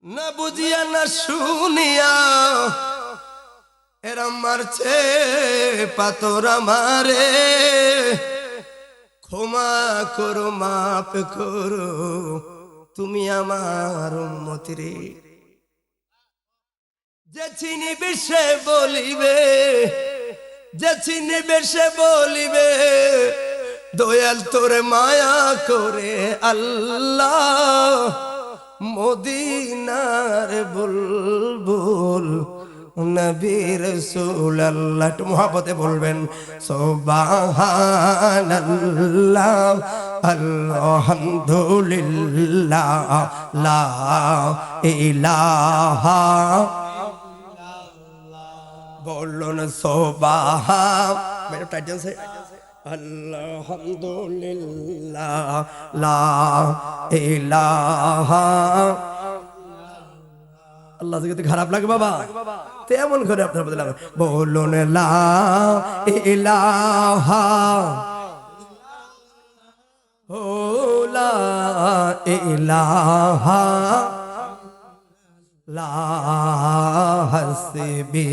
না বুঝিয়া না শুনিয়া এরা মারছে পাতর আমারে, ক্ষমা করো মাপ করো তুমি আমার উম্মতি রে। যে চিনিবে সে বলিবে, যে চিনিবে সে বলিবে দয়াল তোরে মায়া করে আল্লাহ। মদিনার বুলবুল নবী রাসূল আল্লাহ, একটু মুহাব্বতে বলবেন সুবহানাল্লাহ আলহামদুলিল্লাহ লা ইলাহা, বলুন সুবহান মেরে টাইটেল সে আলহামদুলিল্লাহ লা ইলাহা। আল্লাহ যদি খারাপ লাগে বাবা তেমন করে আপনার বলতে লাগে, বলুন লা ইলাহা ও লা ইলাহা লা হাসবি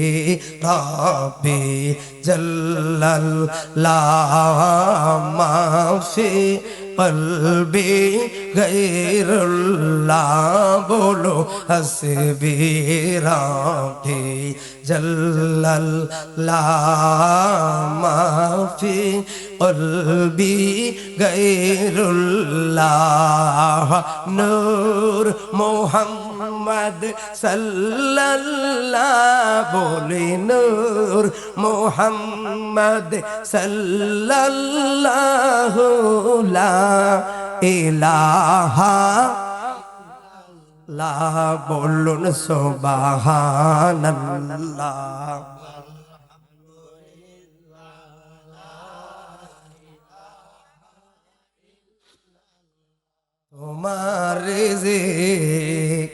রাব্বি জাল্লাল্লাহ মাফি কলবি গায়রুল্লাহ, বলো হাসবি রাব্বি জাল্লাল্লাহ মাফি কলবি গায়রুল্লাহ। নূর মোহাম্মদ সাল্লাল্লাহ, বলি নূর মোহাম্মদ সাল্লাল্লাহু লা ইলাহা লা, বলুন সুবহানাল্লাহ। তোমার রিজিক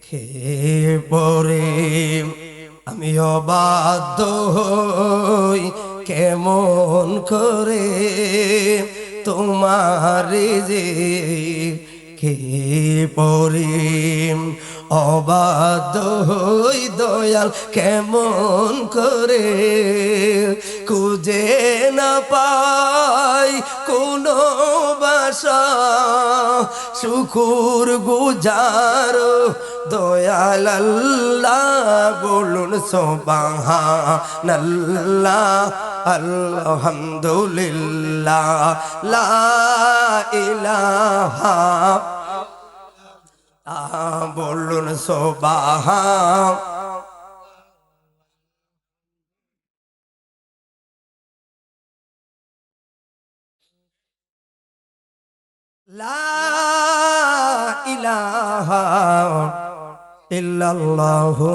খেয়ে পরে আমি অবাধ্য হই কেমন করে, তোমার রিজিক খেয়ে পরে অবাধ্য হই দয়াল কেমন করে, খুঁজে না পাই কোনো বাসা শুকুর গুজার দয়াল আল্লাহ, বলুন সুবহানাল্লাহ আলহামদুলিল্লাহ লা ইলাহা, বলুন সুবহান। লা ইলাহা ইল্লাল্লাহু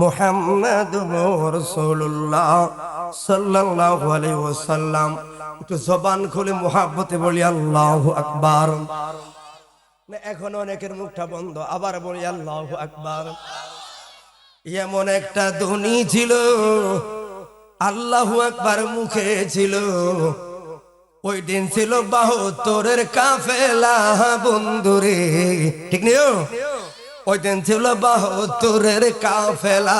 মুহাম্মাদুর রাসূলুল্লাহ সাল্লাল্লাহু আলাইহি ওয়াসাল্লাম। একটু জবান খুলে মুহাব্বতে বলি আল্লাহু আকবার। না এখন অনেকের মুখটা বন্ধ, আবার বলি আল্লাহু আকবার। এমন একটা ধ্বনি ছিল আল্লাহু আকবার মুখে ছিল, ওই দিন ছিল ৭২-এর কাফেলা বন্ধুরে, ঠিক নেই? ওই দিন ছিল ৭২-এর কাফেলা।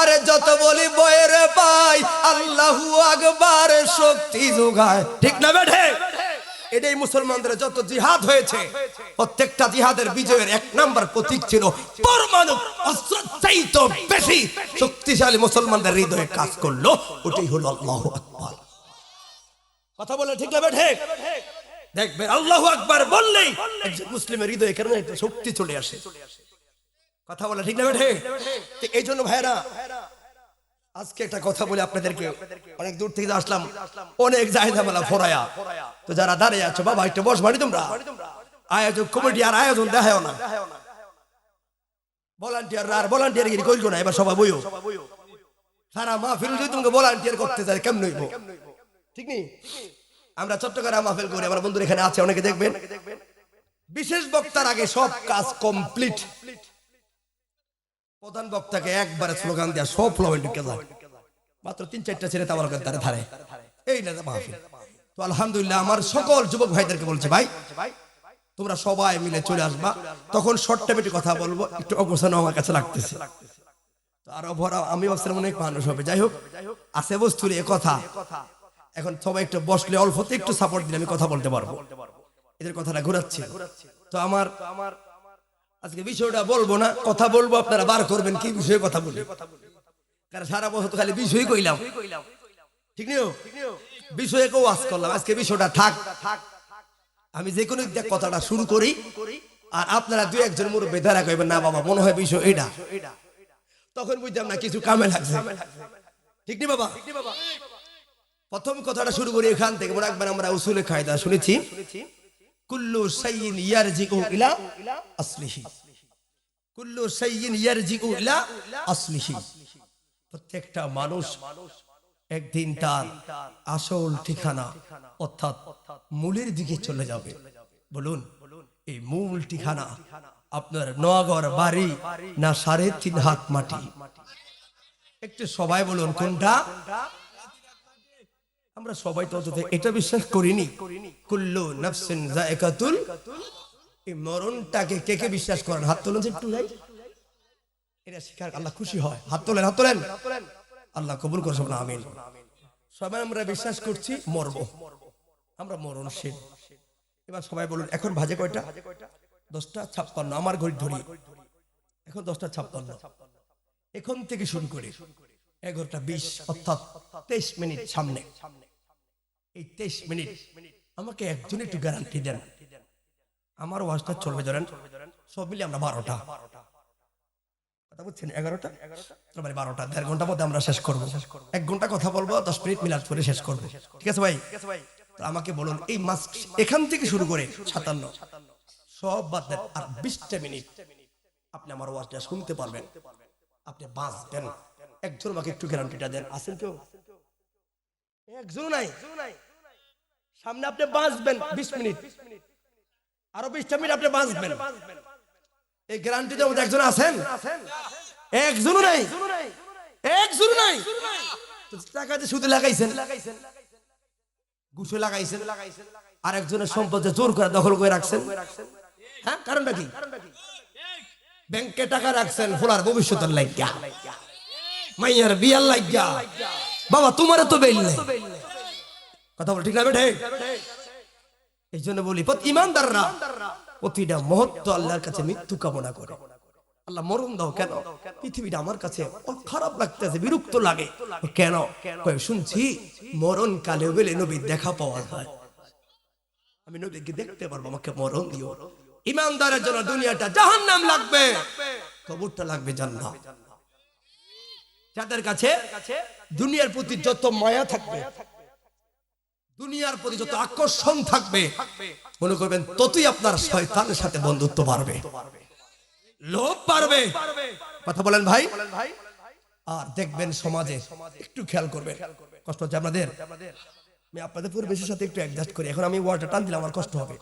আরে যত বলি বয়ের পাই আল্লাহু আকবার শক্তি যোগায়, ঠিক না বেঠে? এটাই মুসলমানদের যত জিহাদ হয়েছে প্রত্যেকটা জিহাদের বিজয়ের এক নাম্বার প্রতীক ছিল পরমাণু অস্ত্রের চাইতে বেশি শক্তিশালী মুসলমানদের হৃদয়ে কাজ করলো, ওটাই হলো আল্লাহু আকবার। কথা বলে ঠিক না বেঠে? দেখবেন আল্লাহু আকবার বললেই একজন মুসলিমের হৃদয়ে কেন একটা শক্তি চলে আসে। কথা বলে ঠিক না বেঠে? এই জন্য ভাইরা আজকে একটা কথা বলি আপনাদেরকে, অনেক দূর থেকে আসলাম, অনেক জায়গামেলা ফোরায়া, তো যারা দাঁড়িয়ে আছো বাবা একটু বস বাড়ি, তোমরা আয়োজক কমিটি আর আয়োজন দেখাও না, ভলান্টিয়ার আর ভলান্টিয়ার কইল না, এবার সবাই বইও সারা মাহফিল যদি তোমাকে ভলান্টিয়ার করতে চাই কেমন হইব, ঠিক নেই? আমরা চট্টগ্রাম মাহফিল করি, আমার বন্ধুরা এখানে আছে অনেকে, দেখবেন বিশেষ বক্তার আগে সব কাজ কমপ্লিট, প্রধান বক্তাকে একবারে স্লোগান দেয়া সব ফ্লোয়ে ঢুকে যায়, মাত্র ৩-৪টা ছেলে তাবারকের ধারে ধারে, এই না মাহফিল। তো আলহামদুলিল্লাহ আমার সকল যুবক ভাইদেরকে বলছে, ভাই তোমরা সবাই মিলে চলে আসবা, তখন শর্ট টাইমে কথা বলবো, একটু অগোছানো আমার কাছে লাগতেছে। আরো ভরা আমি ভাবছিলাম অনেক মানুষ হবে, যাই হোক আছে বস্তুর এ কথা। এখন সবাই একটু বসলে অল্পতে একটু সাপোর্ট দিলে আমি কথা বলতে পারবো, এদের কথাটা ঘুরাচ্ছি। তো আমার আজকে বিষয়টা বলবো না, কথা বলবো, আপনারা বার করবেন কি বিষয়ে কথা বলি, কারণ সারা বছর তো খালি বিষয় কইলাম, ঠিক নিও বিষয়ে কেউ আজ করলাম, আজকে বিষয়টা থাক। আমি যে কোনো কথাটা শুরু করি আর আপনারা দুই একজন মুরব্বী ধারা কইবেন না বাবা মনে হয় বিষয় এটা, তখন বুঝতাম না কিছু কামে লাগছে, ঠিক নি বাবা। প্রথম কথাটা শুরু করি এখান থেকে, মনে রাখবেন আমরা উসুলে কায়দা শুনেছি, কুল্লু শাইইন ইয়ারজিউ ইলা আসলিহি, কুল্লু শাইইন ইয়ারজিউ ইলা আসলিহি। প্রত্যেকটা মানুষ একদিন তার আসল ঠিকানা অর্থাৎ মূলের দিকে চলে যাবে। বলুন এই মূল ঠিকানা আপনার নগর বাড়ি না 3.5 হাত মাটি? একটু সবাই বলুন কোনটা? আমরা সবাই তো এটা বিশ্বাস করিনি, কুল্লু নাফসিন যায়কাতুল, এই মরণটাকে কে কে বিশ্বাস করেন? হাত তোলেন একটু, ভাই এটা শিকার আল্লাহ খুশি হয়, হাত তোলেন, হাত তোলেন, আল্লাহ কবুল করুন, আমিন। সবাই আমরা বিশ্বাস করছি মরব, আমরা মরণশীল। এবার সবাই বলুন এখন বাজে কয়টা? 10:56, আমার ঘড়ি ধরি এখন 10:56। এখন থেকে শুরু করে 11:20 অর্থাৎ 23 মিনিট সামনে, এই 23 মিনিট আমাকে একজন একটু গ্যারান্টি দেন আমার ওয়াজটা চলবে, ধরেন সব মিলে আমরা 12টা কথা বলছেন, 11টা মানে 12টা, 1.5 ঘন্টার মধ্যে আমরা শেষ করবো। 1 ঘন্টা কথা বলবো, 10 মিনিট মিলাদ করে শেষ করবো, ঠিক আছে ভাই? তো আমাকে বলুন এই মাস এখান থেকে শুরু করে 57 সব বাদ দেন, আর 20টা মিনিট আপনি আমার ওয়াজটা শুনতে পারবেন, আপনি বাঁচবেন। একজন আমাকে একটু গ্যারান্টিটা দেন, আছেন কেউ? একজন নাই সামনে, আপনি বাঁচবেন 20 মিনিট, আরো 20টা মিনিট আপনি বাঁচবেন, এই গ্যারান্টি দেওয়ার মধ্যে একজন আছেন? একজনও নাই, একজনও নাই। টাকা দিয়ে সুদে লাগাইছেন, ঘুষে লাগাইছেন, আর একজনের সম্পদ জোর করে দখল করে রাখছেন। হ্যাঁ, কারণটা কি? ব্যাংকে টাকা রাখছেন ফোলার ভবিষ্যতের লাইগা, মাইয়ার বিয়ার লাইগা, বাবা তোমার তো বেল নেই, কথা বল ঠিক না বেঠে? এই জন্য বলি ইমানদাররা প্রতিটা মুহূর্ত আল্লাহর কাছে মৃত্যু কামনা করে, আল্লাহ মরণ দাও। কেন? পৃথিবীটা আমার কাছে খারাপ লাগতেছে, বিরক্ত লাগে। কেন? শুনছি মরণ কালে বলে নবীর দেখা পাওয়া যায়, আমি নবীকে দেখতে পারবো, আমাকে মরণ দিও। ইমানদারের জন্য দুনিয়াটা জাহান্নাম লাগবে, কবরটা লাগবে জান্নাত। যাদের কাছে দুনিয়ার প্রতি যত মায়া থাকবে, দুনিয়ার প্রতি যত আকর্ষণ থাকবে, মনে করবেন ততই আপনার শয়তানের সাথে বন্ধুত্ব বাড়বে, লোভ বাড়বে, কথা বলেন ভাই। আর দেখবেন সমাজে একটু খেয়াল করবেন, কষ্ট হচ্ছে আপনাদের, আমি আপনাদের পরিবেশের সাথে একটু অ্যাডজাস্ট করি। এখন আমি ওয়াটার টান দিলে আমার কষ্ট হবে,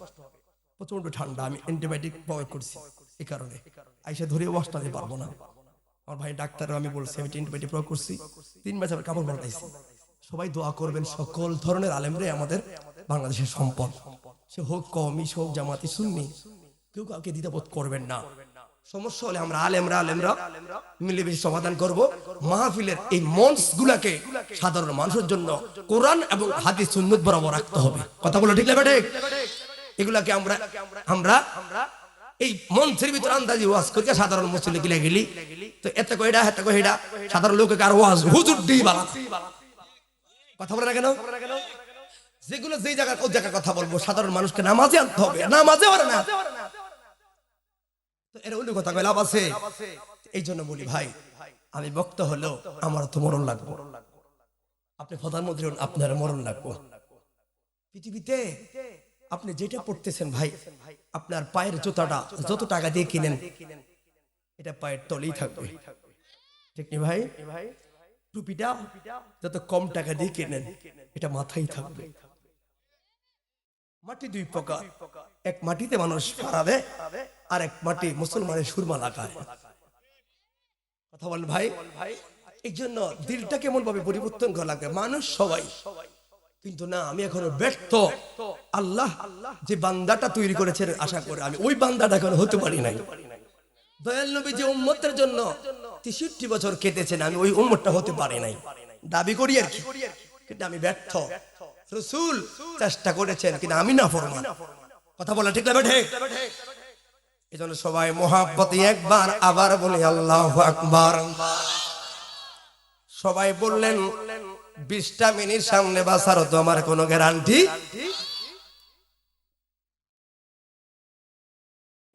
প্রচন্ড ঠান্ডা, আমি অ্যান্টিবায়োটিক প্রয়োগ করছি, এই কারণে আইসা ধরে ওয়াশটা দিতে পারবো না। আমার ভাই ডাক্তার, আমি বলছি আমি অ্যান্টিবায়োটিক প্রয়োগ করছি, 3 মাস আমি কাপড় পাল্টাইছি। সবাই দোয়া করবেন, সকল ধরনের আলেমরাই আমাদের বাংলাদেশের সম্পদ, সে হোক কওমি, সে হোক জামাতি, সুন্নি, কেউ কাউকে দ্বিধাবোধ করবেন না। সমস্যা হলে আমরা আলেমরা মিলেমিশে সমাধান করব। মাহফিলের এই মঞ্চ গুলাকে সাধারণ মানুষের জন্য কোরআন এবং হাদিস সুন্নাত বরাবর রাখতে হবে, কথা বলো ঠিক না বেঠিক? এগুলাকে আমরা এই মঞ্চের ভিতরে আন্দাজি ওয়াজ করি, সাধারণ মুসলিম গিলে গেলি তো এত কইডা হেত কইডা, সাধারণ লোকে আর ওয়াজ হুজুর দি বালা, কথা বলে না কেন? যেগুলো যেই জায়গা ওই জায়গার কথা বলবো, সাধারণ মানুষকে নামাজে আনতে হবে, নামাজে ওরে না তো এর অন্য কথা কইলাম আছে। এই জন্য বলি ভাই, আমি বক্তা হলেও আমার তো মরণ লাগবে, আপনি প্রধানমন্ত্রী হন আপনার মরণ লাগবে। পৃথিবীতে আপনি যেটা পড়তেছেন ভাই, আপনার পায়ের জুতাটা যত টাকা দিয়ে কিনেন এটা পায়ের তলেই থাকবে, ঠিক না ভাই? টুপিটা যত কম টাকা দিয়ে কিনেন এটা মাথায় থাকবে। মাটি 2 প্রকার, এক মাটিতে মানুষ ফারাবে, আর এক মাটি মুসলমানের সুরমা লাগায়, কথা বলেন ভাই। এই জন্য দিলটা কেমন ভাবে পরিবর্তন করা লাগবে। মানুষ সবাই কিন্তু না, আমি এখনো ব্যর্থ। আল্লাহ যে বান্দাটা তৈরি করেছেন, আশা করে আমি ওই বান্দাটা এখনো হতে পারি নাই। দয়াল নবী যে উম্মতের জন্য 63 বছর কেটেছেন, আমি ওই উম্মতটা হতে পারি নাই। দাবি করি আর কি, কিন্তু আমি ব্যর্থ। রাসূল চেষ্টা করেছেন, কিন্তু আমি নাফরমান। কথা বলা ঠিক না ঠিক? এজন্য সবাই মুহাব্বতে একবার আবার বলি আল্লাহু আকবার। সবাই বললেন 20টা মিনিট সামনে বাঁচারও তো আমার কোনো গ্যারান্টি।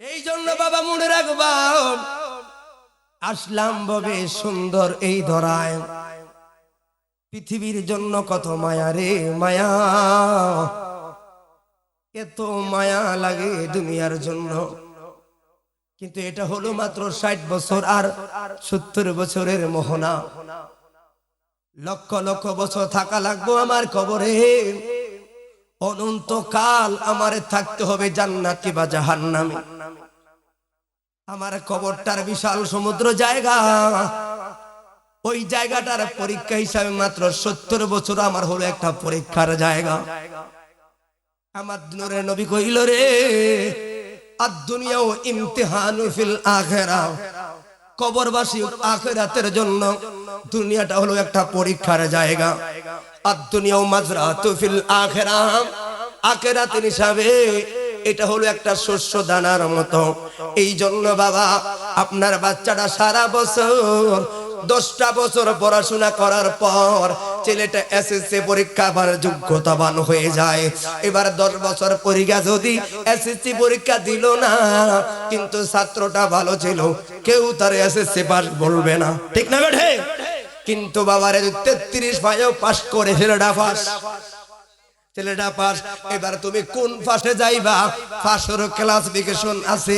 এই জন্য বাবা মনে রাখবা, আসলাম ভাবে সুন্দর এই ধরায়, পৃথিবীর জন্য কত মায়া রে মায়া, এত মায়া লাগে দুনিয়ার জন্য। কিন্তু এটা হলো মাত্র 60 বছর আর 70 বছরের মোহনা। লক্ষ লক্ষ বছর থাকা লাগবো আমার কবরে, অনন্তকাল আমারে থাকতে হবে জান্নাতি বা জাহান্নামে। আমার কবরটার বিশাল সমুদ্র জায়গা, ওই জায়গাটার পরীক্ষা হিসাবে মাত্র 70 বছর আমার হলো একটা পরীক্ষার জায়গা। আমার নূরের নবী কইল রে, আদ-দুনিয়াউ ইমতিহানু ফিল আখিরাহ, কবরবাসী আখিরাতের জন্য দুনিয়াটা হলো একটা পরীক্ষার জায়গা। আদ-দুনিয়াউ মাজরাতু ফিল আখিরাহ, আখিরাতের হিসাবে এটা হলো একটা শস্য দানার মতো। এই জন্য বাবা, আপনার বাচ্চাটা সারা বছর 10টা বছর পড়াশোনা করার পর ছেলেটা এসএসসি পরীক্ষা পার যোগ্যতাবান হয়ে যায়। এবার 10 বছর পরীক্ষা যদি এসএসসি পরীক্ষা দিল না, কিন্তু ছাত্রটা ভালো ছিল, কেউ তার এসএসসি পাস বলবে না, ঠিক না বেঠে? কিন্তু বাবারে 33 পায়ও পাস করে ছেলেটা পাস, ছেলেটা পাস। এবার তুমি কোন পাশে যাইবা? পাশের ক্লাসিফিকেশন আছে,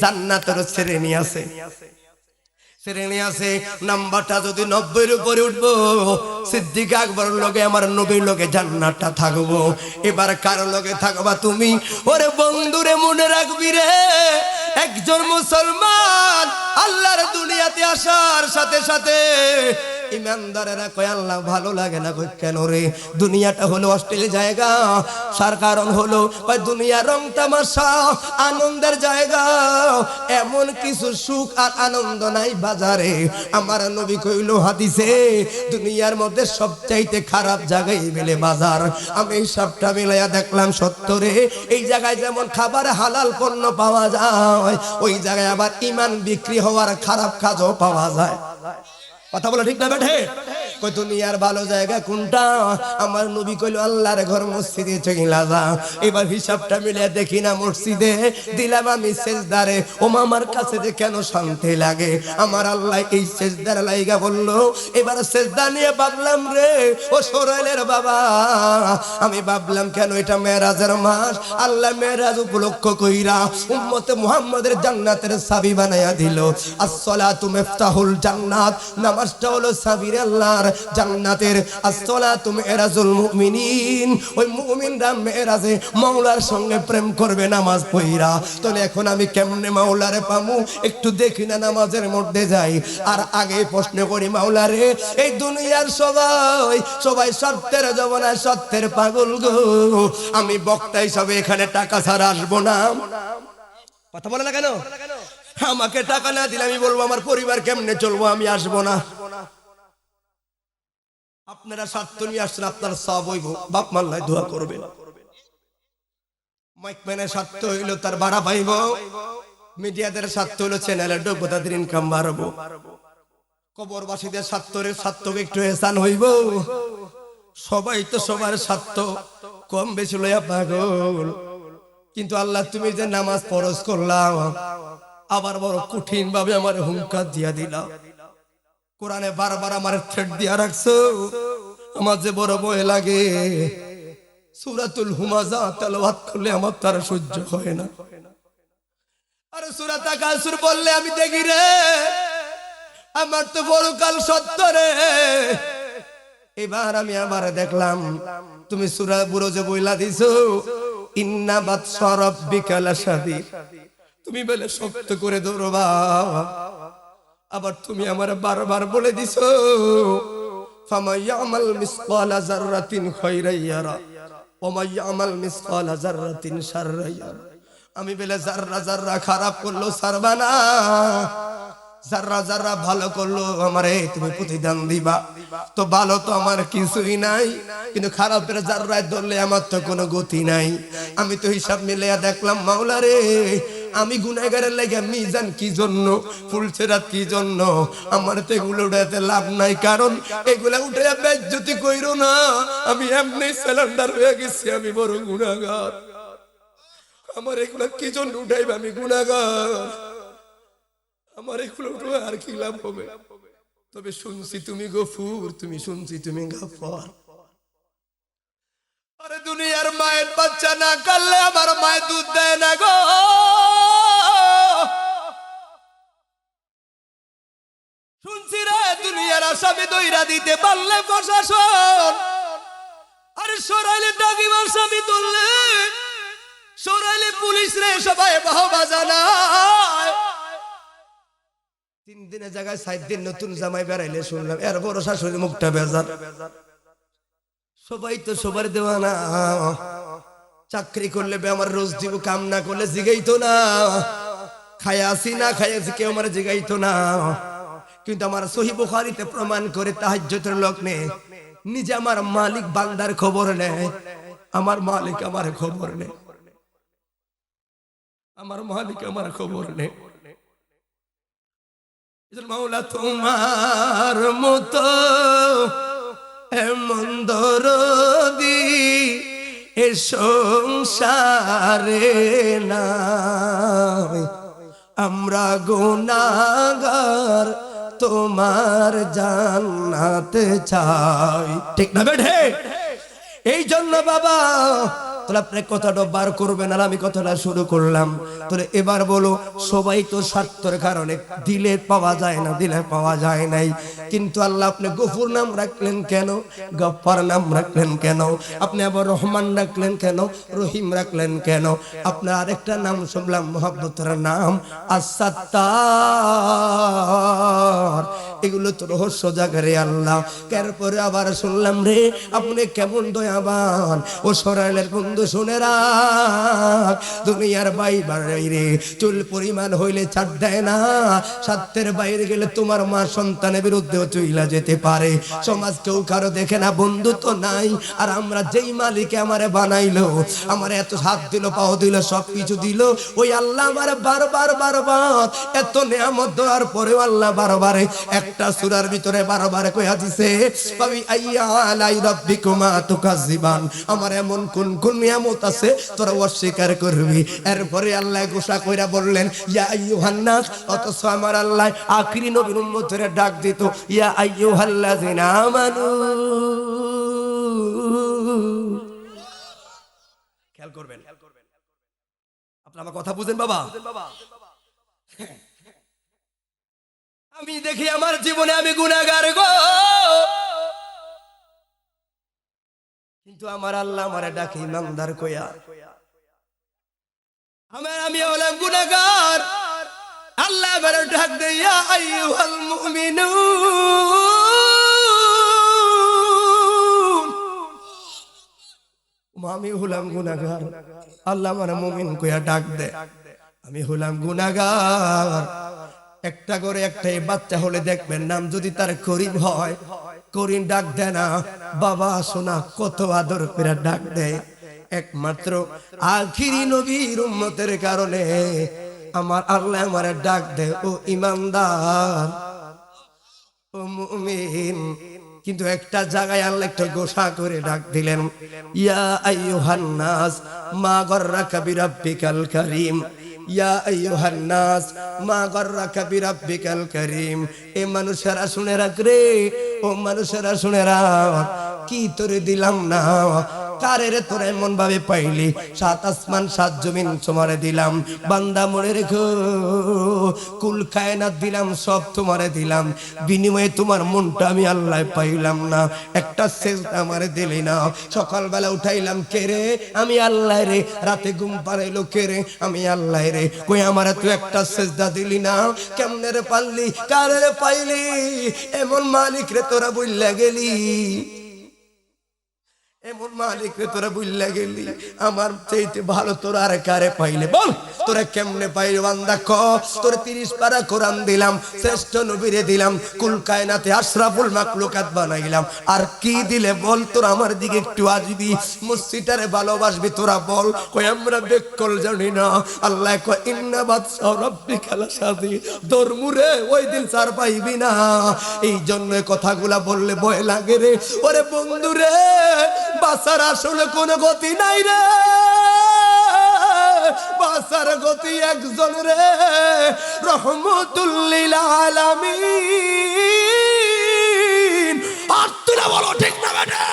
জান্নাতের শ্রেণী আছে, শ্রেণী আছে। নাম্বারটা যদি 90-এর উপরে উঠবো, সিদ্দিক আকবর লগে আমার নবীর লগে জান্নাতটা থাকবো। এবার কার লগে থাকবা তুমি? ওরে বন্ধুরে মনে রাখবি রে, একজন মুসলমান আল্লাহর দুনিয়াতে আসার সাথে সাথে ইমানদারেরা কয় আল্লাহ ভালো লাগে না। কই কেন রে? দুনিয়াটা হলো অশ্লীল জায়গা। সার কারণ হলো কয় দুনিয়া রং তামাশা, আনন্দের জায়গা, এমন কিছু সুখ আর আনন্দ নাই বাজারে। আমার নবী কইল হাদিসে, দুনিয়ার মধ্যে সবচাইতে খারাপ জায়গায় বলে বাজার। আমি সবটা মিলাইয়া দেখলাম সত্য রে। এই জায়গায় যেমন খাবার হালাল পণ্য পাওয়া যায়, ওই জায়গায় আবার ইমান বিক্রি হওয়ার খারাপ কাজও পাওয়া যায়। কথা বলো ঠিক না বেঠে? কই দুনিয়ার ভালো জায়গা কোনটা? আমার নবী কইল আল্লাহর ঘর মসজিদে চইলা যা। এবার হিসাবটা মিলে দেখি না, মসজিদে দিলাম আমি সেজদারে, ও মামার কাছে যে কেন শান্তি লাগে। আমার আল্লাহ এই সেজদার লাইগা বলল। এবার সেজদা নিয়ে ভাবলাম রে, ও সোরাইলের বাবা, আমি ভাবলাম কেন এটা মেরাজের মাস, আল্লাহ মেরাজ উপলক্ষ কইরা উম্মতে মুহাম্মাদের জান্নাতের চাবি বানায়া দিল। আসসালাতু মিফতাহুল জান্নাত, নামাজটা হলো চাবি আল্লাহর জান্নাতের। আসসালাতু মিরাজুল মুমিনিন, ওই মুমিনরা মেরাজে মাওলার সঙ্গে প্রেম করবে নামাজ পড়া। তাহলে এখন আমি কেমনে মাওলারে পামু? একটু দেখি না, নামাজের মধ্যে যাই আর আগে প্রশ্ন করি, মাওলারে এই দুনিয়ার সবাই সত্যের জমানায় সত্যের পাগল গো, আমি বক্তা হিসাবে এখানে টাকা ছাড়া আসবো না। কথা বলে না কেন? আমাকে টাকা না দিলে আমি বলবো আমার পরিবার কেমনে চলবো, আমি আসবো না। আপনারা স্বার্থ নিয়ে আসছেন, আপনার সব হইব, বাপ মাল্লায় দোয়া করবেন। মাইকম্যানের স্বার্থ হইল তার ভাড়া পাইব, মিডিয়াদের স্বার্থ হইল চ্যানেলের যোগ্যতাদের ইনকাম বাড়বো, কবরবাসীদের স্বার্থকে একটু এহসান হইব। সবাই তো সবার স্বার্থ কম বেশি লইয়া পাগল। কিন্তু আল্লাহ তুমি যে নামাজ ফরজ করলাম, আবার বড় কঠিন ভাবে আমার হুঙ্কার দিয়া দিলা। কোরআনে বারবার আমার থ্রেট দিয়া রাখছো, আমার যে বড় ভয় লাগে। সূরাতুল হুমাযা তেলাওয়াত করলে আমার তার সহ্য হয় না। আরে সূরা তাকাসুর বললে আমি দেখি রে, আমার তো বড়কাল সত্য রে। এবার আমি আবার দেখলাম তুমি সূরা বুরুজে বইলা দিছো, ইন্না বাতশা রাব্বিকা লাশাদীদ, তুমি বলে শক্ত করে ধরবা। আবার তুমি আমার বারবার বলে দিছো ফামান ইয়ামাল মিসকালা যাররাতিন খায়রান ইয়ারা ওয়া মান ইয়ামাল মিসকালা যাররাতিন শাররান ইয়ারা। আমি বলে যাররা যাররা খারাপ করলো ছাড়বা না, যাররা যাররা ভালো করলো আমারে তুমি প্রতিদান দিবা। তো ভালো তো আমার কিছুই নাই, কিন্তু খারাপের যাররায় ধরলে আমার তো কোনো গতি নাই। আমি তো হিসাব মিলাইয়া দেখলাম মাওলা রে, আমি গুনাহগারের লাগা মিজান কি জন্য, ফুলসেরাত কি জন্য, আমার তো এগুলো উঠাতে লাভ নাই। কারণ এগুলা উঠে বেজ্জতি কইরো না, আমি এমনি সিলিন্ডার হয়ে গেছি, আমি বড় গুনাহগার। আমার এগুলা কি জন্য উঠাইবে, আমি গুনাহগার, আমার এগুলো উঠে আর কি লাভ হবে। তবে শুনছি তুমি গফুর, তুমি শুনছি তুমি গাফফার। আরে দুনিয়ার মায়ের বাচ্চা না কাললে আমার মায়ের দুধ দেয় না গো। শুনছি রে দুনিয়ার আসামি দইরা দিতে পারলে প্রশাসন, আরে সরাইলে ডাকিবার স্বামী তুললে, সরাইলে পুলিশ রে সবাই বাহবা জানায়। 3 দিনের জায়গায় 7 দিন নতুন জামাই বেড়াইলে শুনলাম এর বড় শাশুড়ি মুখটা বেজার। সবাই তো সবার দেওয়ানা, চাকরি করলে আমার রোজ দিব, কাম না করলে জিগাইতো না, খায়া আসি না খায়াছি কেউ আমার জিগাইতো না। কিন্তু আমার সহিহ বুখারীতে প্রমাণ করে তাহাজ্জুদের লগ্নে নিজে আমার মালিক বান্দার খবর নেয়, আমার মালিক আমার খবর নেয়, আমার মালিক আমার খবর নেয়। মাওলা তোমার মতো এমন দরদি এ সংসারে নাই, আমরা গুনাহগার তোমার জান্নাতে চাই। ঠিক না বেঠে? এই জন্য বাবা তাহলে আপনি কথাটা বার করবেন আর আমি কথাটা শুরু করলাম। তাহলে এবার বলো, সবাই তো স্বার্থের কারণে দিলে পাওয়া যায় না, দিলে পাওয়া যায় নাই, কিন্তু আল্লাহ আপনি গফুর নাম রাখলেন কেন, গফফার নাম রাখলেন কেন, আপনি আবার রহমান রাখলেন কেন, রহিম রাখলেন কেন? আপনার আরেকটা নাম শুনলাম মহব্বতের নাম আস-সাত্তার। এগুলো তো রহস্য জাগারে আল্লাহ। এরপরে আবার শুনলাম রে আপনি কেমন দয়াবান। ও সরাইলের বন্ধু শুনে রাখ, দুনিয়ার বাইরে চুল পরিমাণ হইলে ছাড় দেয় না, স্বার্থের বাইরে গেলে তোমার মা সন্তানের বিরুদ্ধেও চইলা যেতে পারে। সমাজ কেউ কারো দেখে না, বন্ধু তো নাই। আর আমরা যেই মালিকে আমারে বানাইলো, আমার এত হাত দিল, পাও দিল, সবকিছু দিল, ওই আল্লাহ আমার বারবার এত নিয়ামত দেওয়ার পরেও আল্লাহ বারবারে একটা সূরার ভিতরে বারবার কইয়া দিছে, ফাবি আইয়া আলাই রাব্বিকুমা তুকাজ্জিবান, আমার এমন কোন কোন নিয়ামত আছে তোরা অস্বীকার করবি। এরপরে আল্লাহ ঘোষণা কইরা বললেন ইয়া আইয়ুহান নাস, অথচ আমার আল্লাহ আখিরি নবীর উম্মতরে ডাক দিত ইয়া আইয়ুহাল্লাযিনা আমানু। খেয়াল করবেন, আপনারা আমার কথা বুঝেন বাবা। আমি দেখি আমার জীবনে আমি গুনাহগার গো, কিন্তু আমার আল্লাহ আমারে ডাকে ইমানদার কইয়া। আমি হলাম গুনাহগার, আল্লাহ আমারে ডাক দেয় ইয়া আইয়ুহাল মুমিনুন। আমি হলাম গুনাহগার, আল্লাহ আমারে মুমিন কইয়া ডাক দেয়। আমি হলাম গুনাহগার। একটা করে একটাই বাচ্চা হলে দেখবেন নাম যদি তার করিম হয়, করিম ডাক দেয় না, বাবা সোনা কত আদর করে ডাক দেয়। একমাত্র আখিরি নবীর উম্মতের কারণে আমার আল্লাহ আমারে ডাক দেয় ও ইমানদার, ও মুমিন। কিন্তু একটা জায়গায় আল্লাহ একটা ঘোষণা করে ডাক দিলেন ইয়া আইয়ুহান নাস মা গাররাকা বিরাব্বিকাল কারীম, ইয়া আইয়ুহান নাস মা গাররাকা বিরাব্বিকাল কারীম। এ মানুষেরা শুনে রাখ রে, ও মানুষেরা শুনে রাখ, কি তোরে দিলাম না, কারে রে তোরা এমন ভাবে পাইলি, সাত আসমান সাত জমিন তোমারে দিলাম, বান্দা মনে রেখো কুল কায়নাত দিলাম, সব তোমারে দিলাম, বিনিময়ে তোমার মনটা আমি আল্লাহ পাইলাম না, একটা সেজদা আমারে দিলি না। সকালবেলা উঠাইলাম কে রে, আমি আল্লাহ রে, রাতে ঘুম পাড়াইলো কে রে, আমি আল্লাহ রে, কই আমারে তুই একটা সেজদা দিলি না, কেমনে রে পারলি, কারে রে পাইলি, এমন মালিক রে তোরা বুইল্লা গেলি, এমন মালিক রে তোরা বুইল্লা গেলি, আমার চাইতে ভালো তোরা আর কারে পাইলে বল, তোরা কেমনে পাইলি বান্দা ক, তোর 30 পারা কোরআন দিলাম, শ্রেষ্ঠ নবীরে দিলাম, কুল কায়নাতে আশরাফুল মাখলুকাত বানাইলাম, আর কি দিলে বল, তোরা আমার দিকে একটু আসবি, মসজিদারে ভালোবাসবি, তোরা বল, কই আমরা বেকল জানি না, আল্লাহ কয় ইন্না বাদশা রাব্বিকা লাশাদী, দরমুরে ওই দিন সার পাইবি না, এই জন্য কথাগুলা বললে ভয় লাগে রে, ওরে বন্ধু রে, বাসার আসলে কোনো গতি নাই রে, বাসার গতি একজন রে, রহমতুল লিল আলামিন। আর তুই বলো ঠিক না বেটা,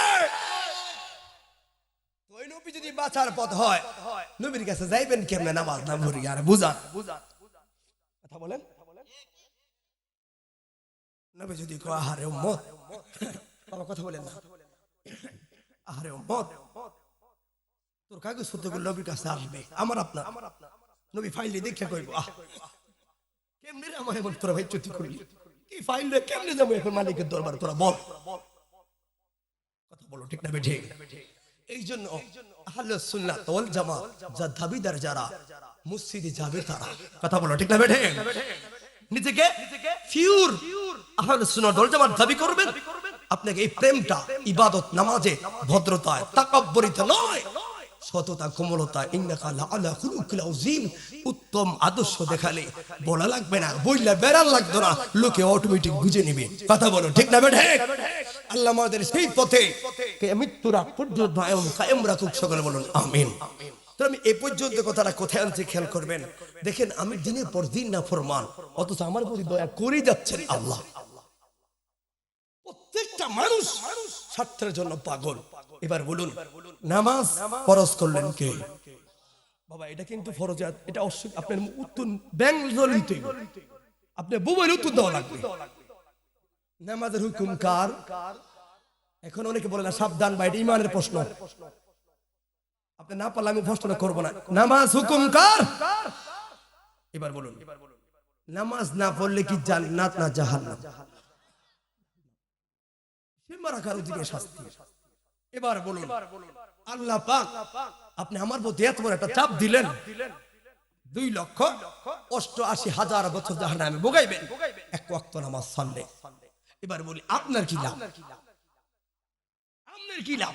ওই নবী যদি বাঁচার পথ হয়, নবীর কাছে যাইবেন কেমনে, নামাজ না ভরি, আর বুঝান কথা বলেন, নবী যদি কয় আহারে উম্মত, বাবা কথা বলেন না, আরে উম্মত তোর কাগজ পত্রগুলো নবীর কাছে আসবে, আমার আপনার নবী ফাইলে দেখে কইব আহ কেমনে রে আমার এমন তোরা ভাই চুতি করলি, কি ফাইল রে কেমনে যাবো এখন মালিকের দরবারে, তোরা বল কথা বলো ঠিক না বেঠিক। এই জন্য আহলে সুন্নাত ওয়াল জামাত যা দাবিদার যারা মসজিদে যাবে তারা, কথা বলো ঠিক না বেঠিক, নিজেকে পিওর আহলে সুন্নাত ওয়াল জামাত দাবি করবেন, আপনাকে এই প্রেমটা ইবাদত নামাজে ভদ্রতায় তাকাব্বুরিতে নয়, সততা কোমলতা, ইন্নাকা লাআলা খুলুকিল আযীম, উত্তম আদর্শ দেখালে বলা লাগবে না, বইলা বেরাল লাগতো না, লোকে অটোমেটিক বুঝে নেবে, কথা বলো ঠিক না বেঠে। আল্লাহ আমাদের সেই পথে মৃত্যুর আগ পর্যন্ত কায়েম রাখুক, সকলে বলুন আমিন। তো আমি এই পর্যন্ত কথাটা কোথায় আনছি খেয়াল করবেন, দেখেন আমি দিনের পর দিন না ফরমান, অথচ আমার প্রতি দয়া করে যাচ্ছেন আল্লাহ। প্রত্যেকটা মানুষ স্বার্থের জন্য পাগল। এবার বলুন নামাজ ফরজ করলেন কে? বাবা এটা কিন্তু ফরজাত, এটা আপনার উত্তর ব্যাংক জলিতে আপনি বুবের উত্তর দেওয়া লাগবে। নামাজের হুকুম কার? এখন অনেকে বলে না, সাবধান ভাই এটা ইমানের প্রশ্ন, আপনি না পারলে আমি প্রশ্ন করবো না। নামাজ হুকুম কার? এবার বলুন নামাজ না পড়লে কি জান্নাত না জাহান্নাম? এবার বলুন আল্লাহ পাক আপনি আমার প্রতি এত বড় একটা চাপ দিলেন, 2,88,000 বছর জাহান্নামে ভোগাইবেন এক ওয়াক্ত নামাজ ছাড়লে। এবার বলি আপনার কি লাভ? আপনার কি লাভ?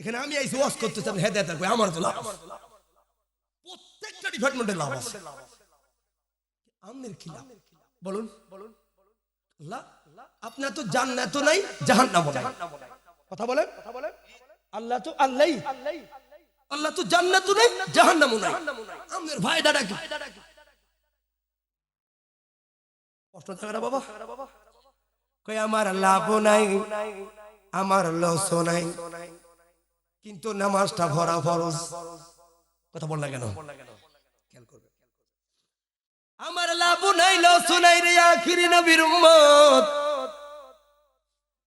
এখানে আমি আইছি ওয়াজ করতেছি, আপনি হেদায়েত কই, আমার তো লাভ, প্রত্যেকটা ডিপার্টমেন্টের লাভ আছে, আপনার কি লাভ বলুন? আল্লাহ আপনার তো জান্নাত নাই জাহান্নামও নাই, কথা বলেন। আল্লাহ তো আল্লাহ, আল্লাহ তো জান্নাত নাই জাহান্নামও নাই, আমাদের ফায়দাটা কি? কষ্ট থাকে না বাবা, কই আমার লাভ নাই আমার লস নাই, কিন্তু নামাজটা ভরা ফরজ, কথা বল না কেন? খেয়াল করবে, আমার লাভ নাই লস নাই রে আখিরি নবীর উম্মত,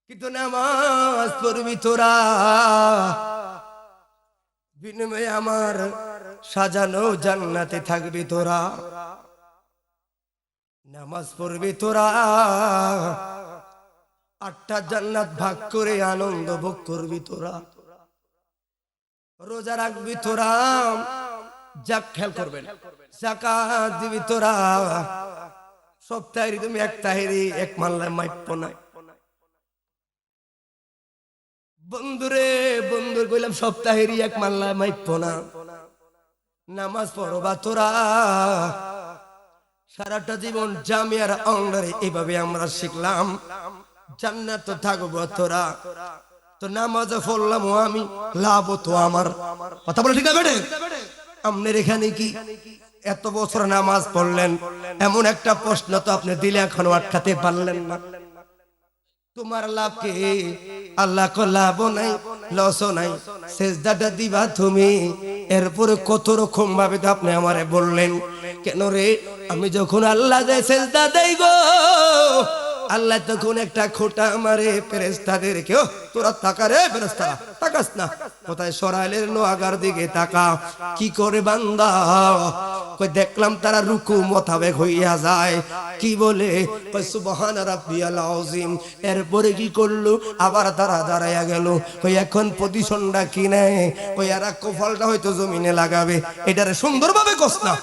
কিন্তু নামাজ পড়বি তোরা, বিনিময়ে আমার সাজানো জান্নাতে থাকবি তোরা। নামাজ পড়বি তোরা, 8টা জান্নাত ভাগ করে আনন্দ ভোগ করবি তোরা। রোজা রাখবি তোরা, যাক খেয়াল করবেন, যাকাত দিবি তোরা, সপ্তাহে তুমি এক তাহেরি এক মাল্লায় মাইপ না। বন্ধুরে বন্ধুর কইলাম সপ্তাহেরই এক মাল্লায় মাইপ না, নামাজ পড়বা তোরা, সারাটা জীবন জামিয়ার অঙ্গরে এইভাবে আমরা শিখলাম, জান্নাত তো থাকবো তোরা। তো নামাজ পড়লাম আমি, লাভ তো আমার, কথা বলে ঠিক আছে বেটে? আপনার এখানে কি এত বছর নামাজ পড়লেন, এমন একটা প্রশ্ন তো আপনি দিলে এখনো আটকাতে পারলেন না। তোমার লাভ কি? আল্লাহ কো লাভ নাই, লস নাই, সেজদাটা দিবা তুমি। এরপরে কত রকম ভাবে তো আপনি আমারে বললেন কেন রে? আমি যখন আল্লাহ দেয় সেজদা দেই গো, আল্লাহ তখন একটা খোটা মারে ফেরেশতাদেরকে, ও তোরা তাকা রে ফেরেশতারা, তাকাস না, কোথায় সরাইলের নোয়াগার দিকে তাকা। কি করে বান্দা? কই দেখলাম তারা রুকু মোতাবেক হইয়া যায়। কি বলে? কই সুবহান রাব্বিয়াল আযীম। এরপরে কি করলো? আবার তারা দাঁড়াইয়া গেল। কই এখন পজিশনটা কি নেয়? কই এরা কপালটা হয়তো জমিনে লাগাবে, এটারে সুন্দরভাবে কস না,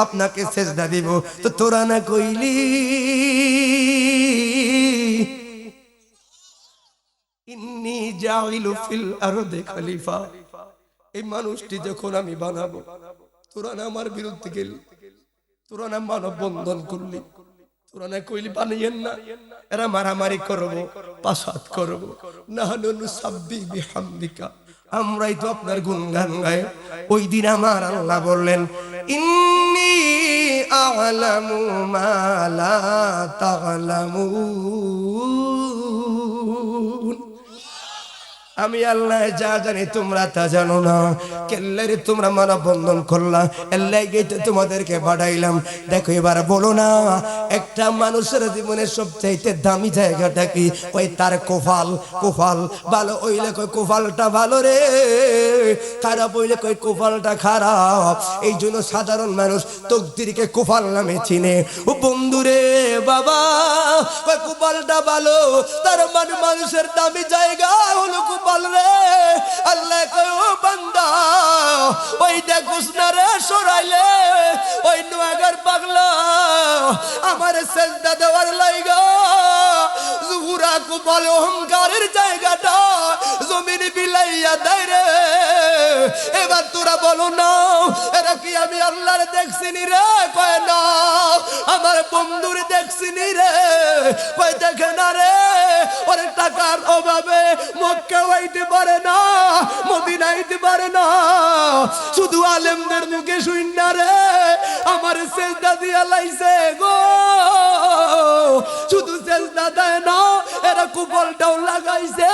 আপনাকে সেজদা দিব। তো তোরা না কইলি ইন্নী জাইলু ফিল আরদি খলিফা, এই মানুষটি যখন আমি বানাবো, তোরা না আমার বিরুদ্ধে গেলি, তোরা না মানব বন্ধন করলি, তোরা না কইলি বানাইয়েন না, এরা মারামারি করবো, পাসাদ করবো। নাহনু নুসাব্বিহু বিহামদিকা, আমরাই তো আপনার গুণগান গাই। ওই দিন আমার আল্লাহ বললেন ইন্নী আ'লামু মা লা তা'লামুন, আমি আল্লাহ যা জানি তোমরা তা জানো না। কেল্লারে তোমরা মানব বন্ধন করলা, আল্লাহ গেতে তোমাদেরকে পাঠাইলাম। দেখো এবার বলো না, একটা মানুষের জীবনের সবচাইতে দামি জায়গাটা কি? ওই তার কোফাল। কোফাল ভালো হইলে কই কোফালটা ভালো রে, খারাপ হইলে কই কোফালটা খারাপ। এই জন্য সাধারণ মানুষ তকদিরকে কোফাল নামে চিনে। ও বন্ধুরে বাবা, ওই কোফালটা ভালো, তার মানে মানুষের দামি জায়গা হলো কোফাল রে। আল্লাহ কয় ও বান্দা, ওই দেখোস না রে সরাইলে ওই নোয়াগার পাগলা আমার সেজদা দেওয়ার লাইগা জুহুরা কোফাল অহংকারের জায়গাটা জমিন বিলাইয়া দেয় রে। এবার তোরা বলো না, এরা কি আমি আল্লাহর দেখছিনি রে? কয় না। আমার বন্ধুর দেখছিনি রে? কয় দেখে না রে, ওরে টাকার অভাবে মক্কা হইতে পারে না, মদিনা হইতে পারে না, শুধু আলেমদের মুখে শুন না রে আমার সেজদা দিয়া লাইছে গো। শুধু সেজদা দেয় না, এরা কুফলটাও লাগাইছে।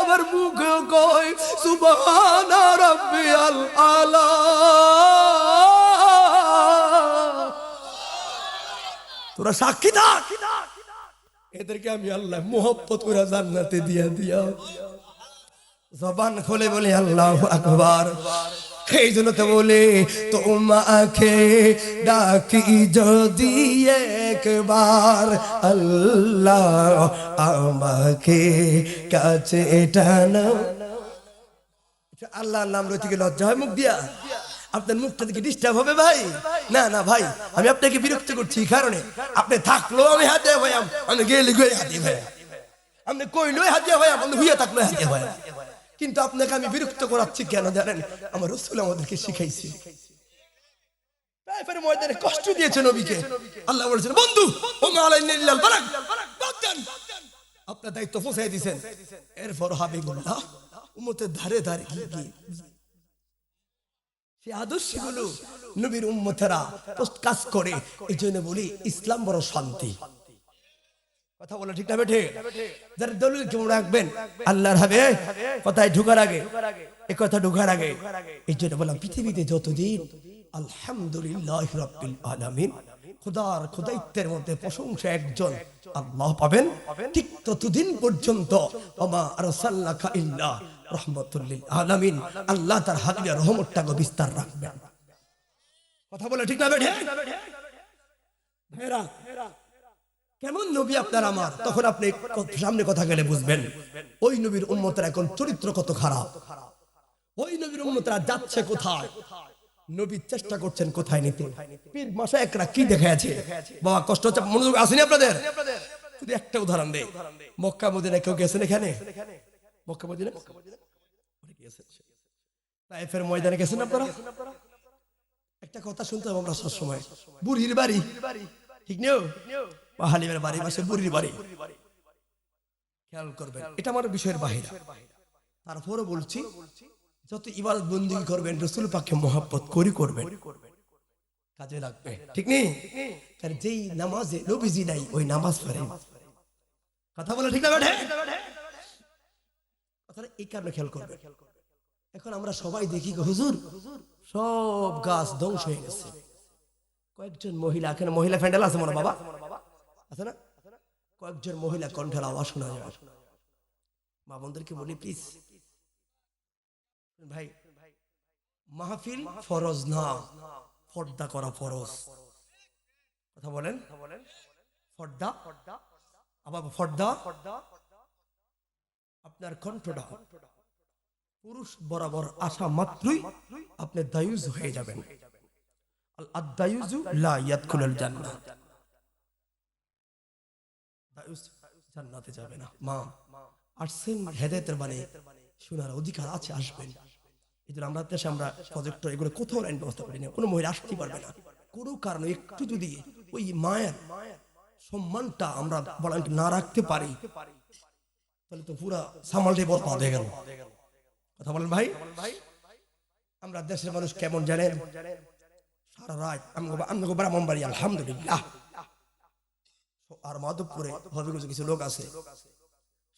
আমার মুখে কই সুবহান রাব্বিয়াল আলা। তোরা সাক্ষী থাক, এদেরকে আমি আল্লাহ মোহব্বত করে জান্নাতে দিয়া দিয়া। জবান খুলে বলি আল্লাহু আকবার। এই জন্য তো বলে তোমাকে ডাকি যদি একবার, আল্লাহ আমাকে কাছে টানো। আল্লাহর নাম লইতে গেলে লজ্জা হয় মুখ দিয়া? আপনার মুখটা দিকে ডিস্টার্ব হবে ভাই? না না ভাই, আমি আপনাকে বিরক্ত করছি এই কারণে, আপনি থাকলেও আমি হাতে ভাইয়াম, আমি গেলে গিয়ে হাতে ভাইয়াম, আপনি কইলেও হাতে ভাইয়াম, আপনি হুইয়া থাকলে হাতে ভাইয়াম। কিন্তু আপনাকে আমি বিরক্ত করাচ্ছি কেন জানেন? আমার রাসূল আমাদেরকে শিখাইছে। তাইফের ময়দানে কষ্ট দিয়েছে নবীকে, আল্লাহ বলেছেন বন্ধু ও মালাইন ইল্লাল বারাক, আপনার দায়িত্ব পৌঁছায় দিয়েছেন। এরপর হাবিবুল্লাহ উম্মতের ধারে ধারে গিয়ে সেই আদর্শগুলো নবীর উম্মতেরা কাজ করে। এই জন্য বলি ইসলাম বড় শান্তি। কথা বলো ঠিক না বেঠে? যারা দলিল কেমন রাখবেন আল্লাহর হবে কথায় ঢুকার আগে, এই কথা ঢুকার আগে এই জন্য বললাম পৃথিবীতে যতদিন আলহামদুলিল্লাহ রাব্বিল আলামিন খোদার খোদাইত্বের মধ্যে প্রশংসা একজন আল্লাহ পাবেন, ঠিক ততদিন পর্যন্ত ওমা আরসালনাকা ইল্লা রাহমাতুল লিল আলামিন, আল্লাহ তার হাবিবের রহমতটাকে বিস্তার রাখবেন। কথা বলে ঠিক না বেঠে? ভাইরা কেমন নবী আপনার আমার, তখন আপনি সামনে কথা গেলে বুঝবেন ওই নবীর উম্মতের এখন চরিত্র কত খারাপ, ওই নবীর উম্মতেরা যাচ্ছে কোথায়, নবী চেষ্টা করছেন কোথায় নিতে। পীর মাশায়েখরা কি দেখাচ্ছে বাবা, কষ্ট হচ্ছে, মনোযোগ আসেনি আপনাদের? শুধু একটা উদাহরণ দেই, মক্কা মদিনা কেউ গেছেন? এখানে মক্কা মদিনা তায়েফের ময়দানে গেছেন আপনারা? একটা কথা শুনতে হবে আমরা সবসময়, বুড়ির বাড়ি ঠিক নেই, হালিমের বাড়ি পাশে বুড়ির বাড়ি, খেয়াল করবেন, এটা আমার বিষয়ের বাহিরে। তারপরে বলছি যত ইবাদত বন্দেগী করবেন রাসূল পাককে মহব্বত করি করবেন, কাজে লাগবে, ঠিক নেই? কারণ যেই নামাজে নবীজি নাই ওই নামাজ পড়ে। কথা বলে ঠিক না বেঠে? তাহলে এই কারণে খেয়াল করবে। এখন আমরা সবাই দেখি হুজুর সব গাছ ধ্বংস হয়ে গেছে, কয়েকজন মহিলা, এখানে মহিলা ফ্যান্ডেল আছে মনে বাবা আছে না, কয়েকজন মহিলা কণ্ঠের আওয়াজ শোনা যায়। মা বোনদেরকে বলি প্লিজ ভাই, মাহফিল ফরজ না, পর্দা করা ফরজ। কথা বলেন, পর্দা, আবার পর্দা আপনার কণ্ঠটা পুরুষ বরাবর আসা মাত্রই আপনি দায়ুজ হয়ে যাবেন। আল আদায়ুজু লা ইয়াদখুলুল জান্নাহ, দায়ুজ জান্নাতে যাবে না। মা আসছেন হেদায়েতের বাণী শোনার অধিকার আছে, আসবেন। এই জন্য আমরা দেশে আমরা প্রজেক্টর এগুলো কোথাও লাইন ব্যবস্থা করি না, কোনো মহিলা আসতে পারবে না। কোনো কারণে একটু যদি ওই মায়ের সম্মানটা আমরা বলেন না রাখতে পারি, তাহলে তো পুরা সামালটাই বরবাদ হয়ে গেল। কথা বলেন ভাই। আমরা দেশের মানুষ কেমন জানেন, সারা রাত আমি ব্রাহ্মণবাড়ি আলহামদুলিল্লাহ আর মাধবপুরে ভাবে কিছু লোক আছে,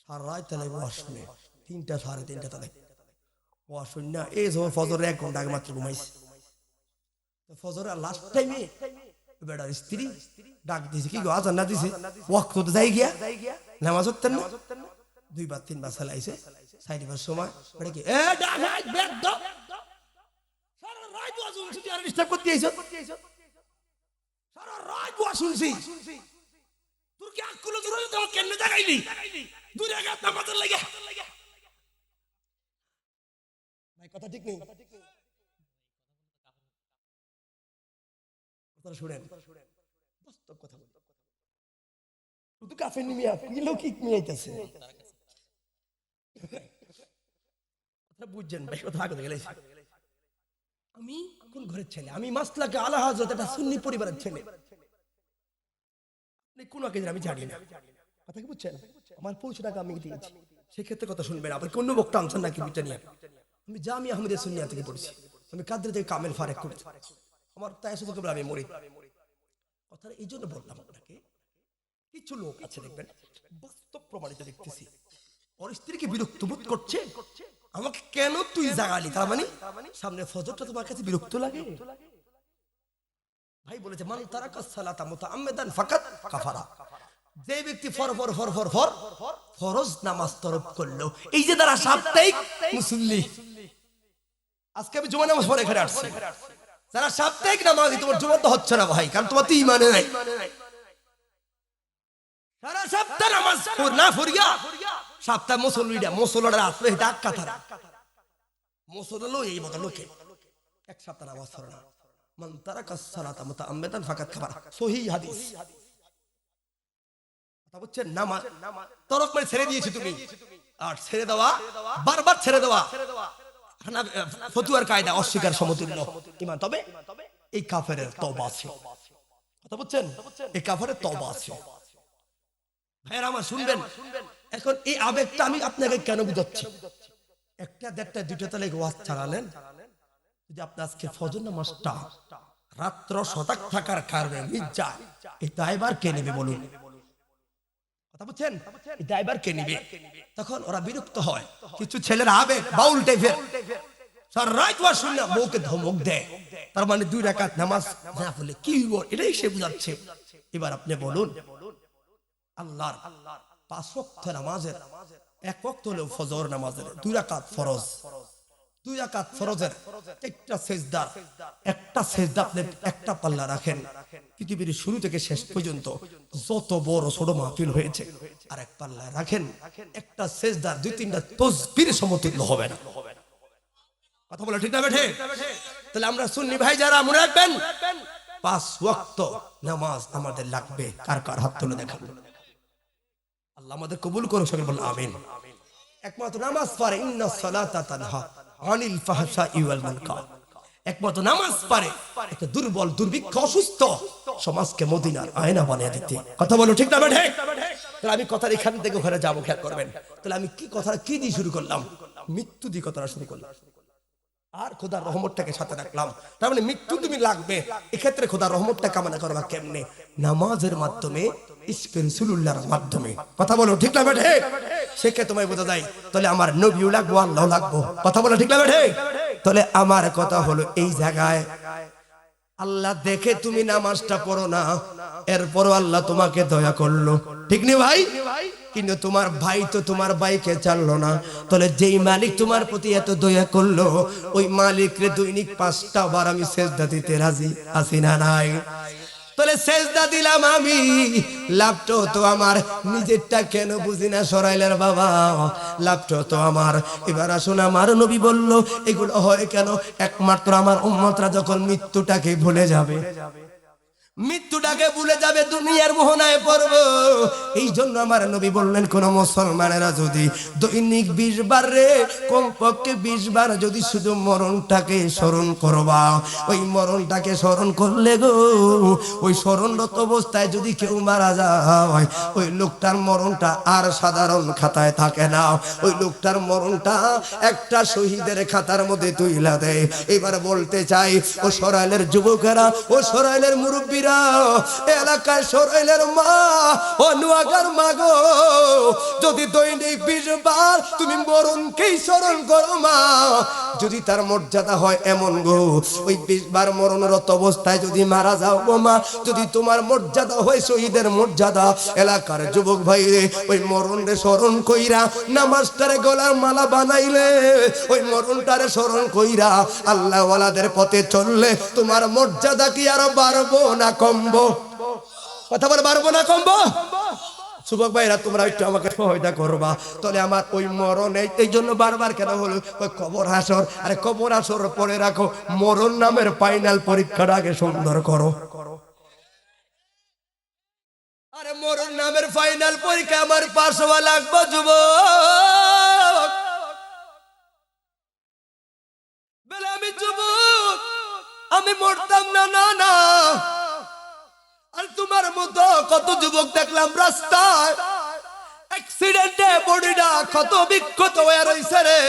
সারা রাত তাহলে ওয়াশ শুনে 3টা 3:30 তাহলে ওয়াশ শুন না। এই সময় ফজরের 1 ঘন্টা আগে মাত্র ঘুমাইছে, ফজরের লাস্ট টাইমে বেটার স্ত্রী ডাক দিয়েছে, কি গো আজান না দিছে, ওয়াক্ত তো যাই গিয়া নামাজ পড়তেন না, 2বার 3বার চালাইছে, 4বার সময় বেটা কি এ ডাক বেদ দাও, সারা রাত ওয়াজ শুনছি, আর ডিস্টার্ব করতে আইছো, সারা রাত ওয়াজ শুনছি, তোর কি আকল জোরে তো কেন জাগাইলি, 2 রাকাত নামাজের লাগা ভাই, কথা ঠিক নেই, কথা শুনেন, বাস্তব কথা বলি, তুই কাফের নিমিয়া কি লৌকিক নিয়ে আইতাছে, কথা বুঝছেন ভাই, কথা আগে গেলে। আমি কোন ঘরের ছেলে, আমি মাসলাকে আলা হযরত একটা সুন্নি পরিবারের ছেলে, আপনি কোন আগে আমি জানি না, কথা কি বুঝছেন, আমার 500 টাকা আমি দিয়েছি, সেক্ষেত্রে কথা শুনবেন। আবার কোন বক্তা আনছেন নাকি বিটা নিয়ে, আমি জামি আহমদিয়া সুন্নিয়া থেকে পড়ছি, আমি কাদরে থেকে কামেল ফারেক করেছি, আমার তাই শুধু আমি মরি। কথা এই জন্য বললাম আপনাকে, কিছু লোক আছে দেখবেন বাস্তব প্রমাণিত দেখতেছি, ওর স্ত্রীকে বিরক্ত বোধ করছে, আমাকে কেন তুই জাগালি, তার মানে সামনে ফজরটা তোমার কাছে বিরক্ত লাগে। ভাই বলেছে মান তারাকা সালাতা মুতাআম্মিদান ফাকাত কাফারা, যে ব্যক্তি ফরজ নামাজ তরক করলো, এই যে তারা সাপ্তাহিক মুসল্লি, আজকে আমি জুমা নামাজ পড়ে এখানে আসছি, যারা সাপ্তাহিক নামাজ তোমার জুমা তো হচ্ছে না ভাই, কারণ তোমার তো ঈমানে নাই, সারা সপ্তাহ নামাজ না পড়িয়া সপ্তাহ মুসল্লিরা আসলে ডাক কাতার মুসল্লি এই মত লোকে 1 সপ্তাহ নামাজ পড়ে না। মান তারাকা সালাতা মুতাআম্মিদান ফাকাত কাফারা, সহিহ হাদিস। কথা বুঝছেন, নামাজ তরক মানে ছেড়ে দিয়েছি তুমি, আর ছেড়ে দেওয়া বারবার ছেড়ে দেওয়া ফতুয়ার কায়দা অস্বীকার সমতুল্য ঈমান, তবে এই কাফেরের তওবা আছে। কথা বুঝছেন, এই কাফেরের তওবা আছে। ভাইরা আমার শুনবেন, এখন এই আবেগটা আমি আপনাকে কেন বুঝাচ্ছি, 1টা 1.5টা 2টা তালে ওয়াজ চালালেন, যদি আপনি আজকে ফজর নামাজটা রাত্র শতাক থাকার কারণে মিস যায়, এই দায়ভার কে নেবে বলুন? কথা বুঝছেন, এই দায়ভার কে নেবে? তখন ওরা বিরক্ত হয়, কিছু ছেলেরা আবেগ বাউল টাইপের, সারা রাত ওয়াজ শুনে বউকে ধমক দেয়, তার মানে 2 রাকাত নামাজ না পড়লে কি হইব, এটাই সে বুঝাচ্ছে। এবার আপনি বলুন, আল্লাহর 5 ওয়াক্ত নামাজের 1 ওয়াক্ত হলো ফজর নামাজের 2 রাকাত ফরজ, 2 রাকাত ফরজের একটা সিজদা, একটা সিজদা আপনি একটা পাল্লা রাখেন, পৃথিবীর শুরু থেকে শেষ পর্যন্ত যত বড় ছোট মাহফিল হয়েছে, আর এক পাল্লা রাখেন, একটা সিজদা 2-3টা তাসবিহ সমতুল্য হবে না। কথা বলে ঠিক না বেঠে? তাহলে আমরা সুন্নি ভাই যারা মনে রাখবেন, 5 ওয়াক্ত নামাজ আমাদের লাগবে। কার কার হাত তুলে দেখান, আল্লাহ আমাদের কবুল করুন, সবাই বলুন আমিন। একমাত্র নামাজ পারে ইন্নাস সালাতা তানহা আনিল ফাহশাই ওয়াল মুনকার, একমাত্র নামাজ পারে একটা দুর্বল দুর্ভিক্ষ অসুস্থ সমাজকে মদিনার আয়না বানিয়ে দিতে। কথা বলো ঠিক না বেঠে? তাহলে আমি কথা এখান থেকে ওখানে যাবো, খেয়াল করবেন। তাহলে আমি কি কথাটা কি দিয়ে শুরু করলাম? মৃত্যু দিয়ে কথাটা শুরু করলাম, আর খোদার রহমতটাকে সাথে রাখলাম। তার মানে মৃত্যু তুমি লাগবে, এক্ষেত্রে খোদার রহমতটা কামনা করবা কেমনে? নামাজের মাধ্যমে, ইশকে রাসূলুল্লাহর মাধ্যমে। কথা বলো ঠিক না বেঠে? সেকে তোমায় বোঝা যায় তাহলে আমার নবীও লাগবো আল্লাহ লাগবো কথা বলা ঠিক না ঠিক তাহলে আমার কথা হলো এই জায়গায় আল্লাহ দেখে তুমি নামাজটা পড়ো না এরপরও আল্লাহ তোমাকে দয়া করলো ঠিক নি ভাই কিন্তু তোমার ভাই তো তোমার ভাইকে চাললো না তাহলে যেই মালিক তোমার প্রতি এত দয়া করলো ওই মালিকরে দৈনিক 5টা বার আমি সেজদা দিতে রাজি আছি না নাই তাহলে সেজদা দিলাম আমি লাভটা তো আমার নিজেরটা কেন বুঝি না সরাইলের বাবা লাভটা তো আমার এবার আসুন আমার নবী বলল এগুলো হয় কেন একমাত্র আমার উম্মতরা যখন মৃত্যুটাকে ভুলে যাবে মৃত্যুটাকে ভুলে যাবে দুনিয়ার মোহনায় পড়ব এই জন্য আমার নবী বললেন কোন মুসলমানেরা যদি দৈনিক 20 বার রে কমপক্ষে 20 বার যদি শুধু মরণটাকে স্মরণ করবা ওই মরণটাকে স্মরণ করলে গো ওই স্মরণরত অবস্থায় যদি কেউ মারা যায় ওই লোকটার মরণটা আর সাধারণ খাতায় থাকে না ওই লোকটার মরণটা একটা শহীদের খাতার মধ্যে তুইলা দেয় এবার বলতে চাই ও সরাইলের যুবকেরা ও সরাইলের মুরব্বীরা এলাকায় সরাইলের মা ও নুয়াগার মা গো যদি দৈনিক 20 বার তুমি মরণকেই স্মরণ করো মা যদি তার মর্যাদা হয় এমন গো ওই 20 বার মরণরত অবস্থায় যদি মারা যাও গো মা যদি তোমার মর্যাদা হয় শহীদের মর্যাদা এলাকার যুবক ভাই ওই মরণরে স্মরণ কইরা নামাজটারে গলার মালা বানাইলে ওই মরণটারে স্মরণ কইরা আল্লাহ ওয়ালাদের পথে চললে তোমার মর্যাদা কি আর বাড়বো না কমবো কথা বলে বাড়বো না কমবো যুবক ভাইরা তোমরা একটু আমাকে সহায়তা করবা তাহলে আমার ওই মরণ এই জন্য বারবার কেন হলো ওই কবর হাসর আরে কবর হাসর পরে রাখো মরণ নামের ফাইনাল পরীক্ষাটা আগে সুন্দর করো আরে মরণ নামের ফাইনাল পরীক্ষা আমার পাস হওয়া লাগবে যুবক বেলা আমি যুবক আমি মরতাম না না না আর তোমার মতো কত যুবক দেখলাম রাস্তায় অ্যাক্সিডেন্টে বডিটা কত বিক্ষত হয়ে রইছে রে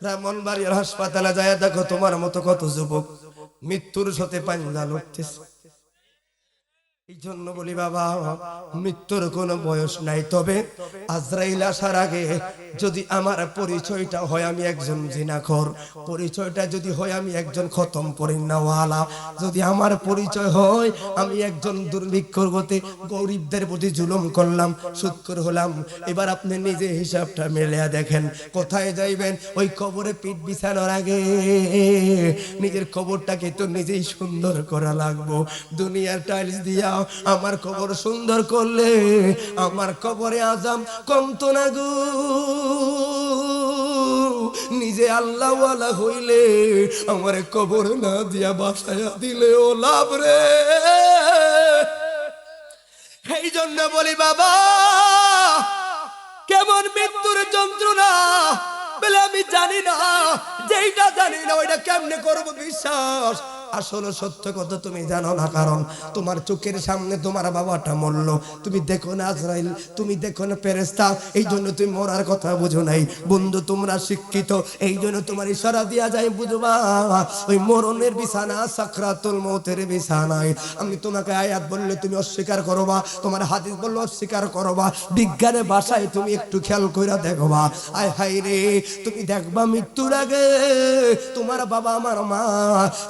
ব্রাহ্মণবাড়িয়ার হাসপাতালে যায় দেখো তোমার মতো কত যুবক মৃত্যুর সাথে পাঞ্জা লড়তেছে এই জন্য বলি বাবা মৃত্যুর কোনো বয়স নাই তবে আজরাইল আসার আগে যদি আমার পরিচয়টা হয় আমি একজন জিনাখোর পরিচয়টা যদি হয় আমি একজন খতম পরিণাওয়ালা যদি আমার পরিচয় হয় আমি একজন দুর্ভিক্ষর গতে গরিবদের প্রতি জুলুম করলাম সুৎখর হলাম এবার আপনি নিজে হিসাবটা মেলায়া দেখেন কোথায় যাইবেন ওই কবরে পিঠ বিছানোর আগে নিজের কবরটাকে তো নিজেই সুন্দর করা লাগবো দুনিয়ার টাইলস দিয়া আমার কবর সুন্দর করলে আমার কবরে আজাম কমতো না গো নিজে আল্লাহ ওয়ালা হইলে আমার কবর না দিয়া বাসায়া দিলে ও লাভ রে এই জন্য বলি বাবা কেমন মৃত্যুর যন্ত্রণা বলে আমি জানি না যেইটা জানি না ওইটা কেমনে করবো বিশ্বাস আসলে সত্য কথা তুমি জানো না কারণ তোমার চোখের সামনে তোমার বাবাটা মরলো তুমি দেখো না আজরাইল তুমি দেখো না ফেরেশতা এই জন্য তুমি মরার কথা বুঝো নাই বন্ধু তোমরা শিক্ষিত এই জন্য তোমার ইশারা দিয়া যায় বুঝবা ওই মরণের বিছানা সাকরাতুল মউতের বিছানায় আমি তোমাকে আয়াত বললে তুমি অস্বীকার করবা তোমার হাদিস বললে অস্বীকার করবা বিজ্ঞানের ভাষায় তুমি একটু খেয়াল কইরা দেখবা আয় হায় রে তুমি দেখবা মৃত্যুর আগে তোমার বাবা আমার মা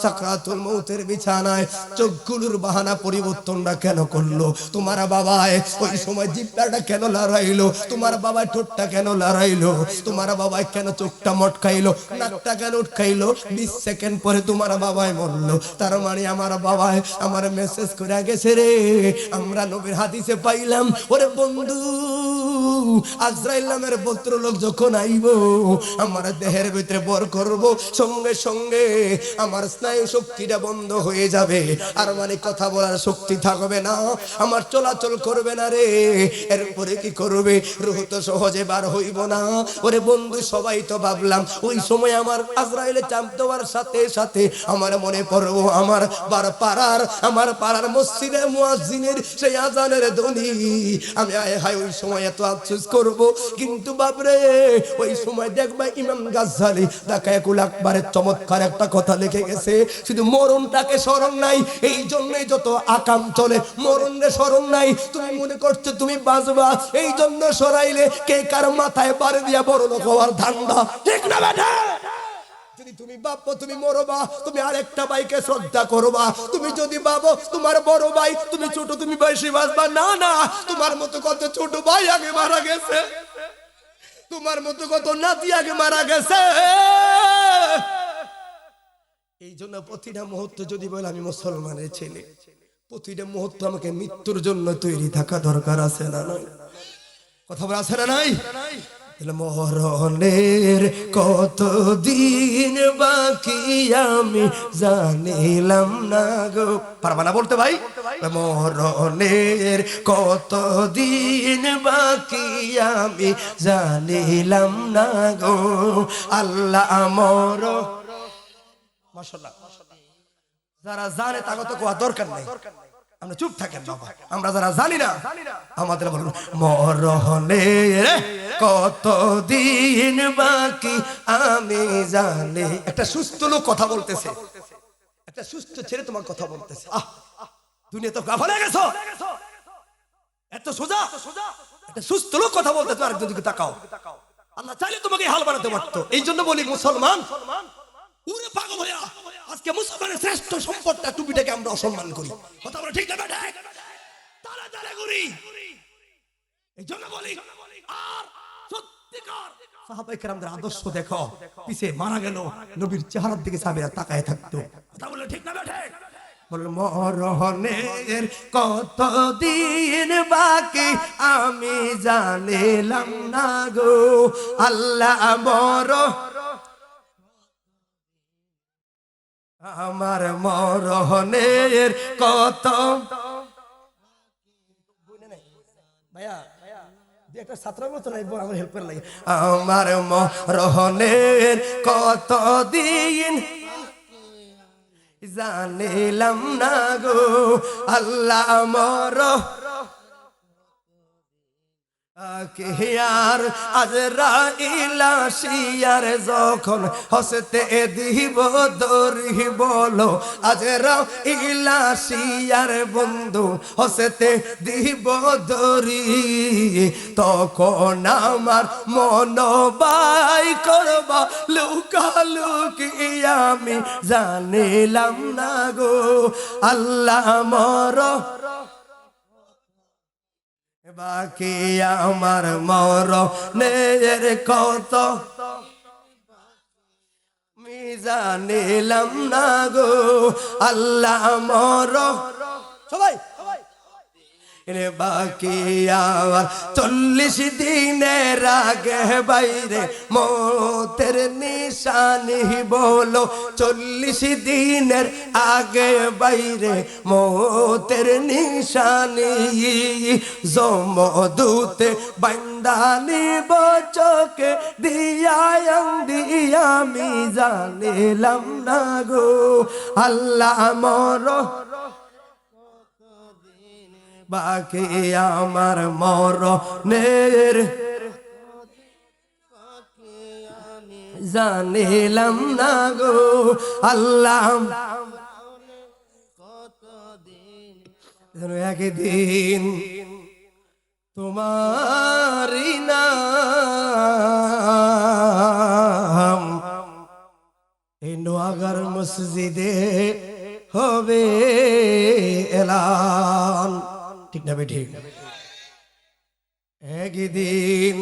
সাকরাতুল মউতের বিছানায় চোখগুলোর বাহানা পরিবর্তনটা কেন করলো তোমার বাবায় ওই সময় জিহ্বাটা কেন লড়াইলো তোমার বাবার ঠোঁটটা কেন লড়াইলো তোমার বাবায় কেন চোখটা মটকাইলো নাকটা কেন উঠকাইলো 20 সেকেন্ড পরে তোমার বাবায় মরলো তার মানে আমার বাবায় আমার মেসেজ করে গেছে রে আমরা নবীর হাদিসে পাইলাম ওরে বন্ধু আজরাইল নামের ভদ্রলোক যখন আইবো আমার দেহের ভিতরে বর করব সঙ্গে সঙ্গে আমার স্নায়ু শক্তিটা বন্ধ হয়ে যাবে আর মানে কথা বলার শক্তি থাকবে না আমার চলাচল করবে না রে এরপরে কি করবে রূহ তো সহজে বার হইব না ওরে বন্ধু সবাই তো ভাবলাম ওই সময় আমার আজরাইলে চাপ দেওয়ার সাথে সাথে আমার মনে পড়বো আমার পাড়ার মসজিদে মুয়াজ্জিনের সেই আজানের ধ্বনি আমি আয় হায় ওই সময় এত আফসোস করব কিন্তু বাপরে ওই সময় দেখবা ইমাম গাজ্জালি দাকায়াকুল আকবারের চমৎকার একটা কথা লিখে গেছে শুধু মরণটাকে স্মরণ নাই, এই জন্যই যত আকাম চলে। মরণে স্মরণ নাই, তুমি মনে করছো তুমি বাঁচবা, এই জন্য সরাইলে কে কার মাথায় বাড়ি দিয়া বড় লোক হওয়ার ধান্দা, ঠিক না বেটা? যদি তুমি ভাবো তুমি মরবা, তুমি আরেকটা ভাইকে শ্রদ্ধা করবা। তুমি যদি ভাবো তোমার বড় ভাই তুমি ছোট, তুমি বেশি বাঁচবা, না না, তোমার মতো কত ছোট ভাই আগে মারা গেছে, তোমার মতো কত নাতি আগে মারা গেছে। এই জন্য প্রতিটা মুহূর্ত যদি বলে আমি মুসলমানের ছেলে, প্রতিটা মুহূর্ত আমাকে মৃত্যুর জন্য তৈরি থাকা দরকার আছে না নাই? কথা বলা আছে না নাই? মরণের কত দিন বাকি আমি জানিলাম না গো, পারবা না বলতে ভাই? মরণের কত দিন বাকি আমি জানিলাম না গো, আল্লাহ আমর। মাশাআল্লাহ, যারা জানে তাকে তো কোয়া দরকার নাই, আমরা চুপ থাকেন বাবা। আমরা যারা জানি না আমাদের বলুন মরণের কত দিন বাকি আমি জানি। একটা সুস্থ লোক কথা বলতেছে, একটা সুস্থ ছেলে তোমার কথা বলতেছে। আহ, দুনিয়া তো গাফা হয়ে গেছো, এত সোজা একটা সুস্থ লোক কথা বলতেছে, আরেকজন দিকে তাকাও। আল্লাহ চাইলে তোমাকে হাল বানাতে পারতো। এই জন্য বলি মুসলমান পুরো পাগল হইয়া আজকে মুসলমানের শ্রেষ্ঠ সম্পদটা টুপিটাকে আমরা অসম্মান করি। কথা বলে ঠিক না বেটা? তারা তারা করি। এই জন্য বলি আর সত্যিকার সাহাবায়ে কেরামদের আদর্শ দেখো, পিছে মারা গেল নবীর চেহারার দিকে সাহাবীরা তাকায় থাকতো। কথা বলে ঠিক না বেটা? বল মরণের কত দিন বাকি আমি জানিলাম না গো, আল্লাহ মর আমার মরণের কত। ভাইয়া একটা ছাত্রের মতো নাই, আমার হেল্প করে লাগে। আমার মরণের কত দিন জানিলাম না গো, আল্লাহ মর আর আজরাইল আসিয়ার যখন হসতে দিব দরি বলো, আজরাইল আসিয়ার বন্ধু হসতে দিব দরি, তখন আমার মন বাই করবা লুকালুকি আমি জানিলাম না গো, আল্লাহ মর বাকি আমার মরণের কত আমি জানিলাম না গো, আল্লাহ মর। সবাই বাকি আমার 40 দিনের আগে বাইরে মতের নিশানি বলো, 40 দিনের আগে বাইরে মতের নিশানি, জমদূতে বান্দানি বচকে দিয়া আমি জানিলাম না গো, আল্লাহ মর বাকি আমার মরণের জানিলাম না গো, আল্লাহ একদিন তোমারি নাম এই নোয়াগার মসজিদে হবে এলান, ঠিক না ঠিক? একদিন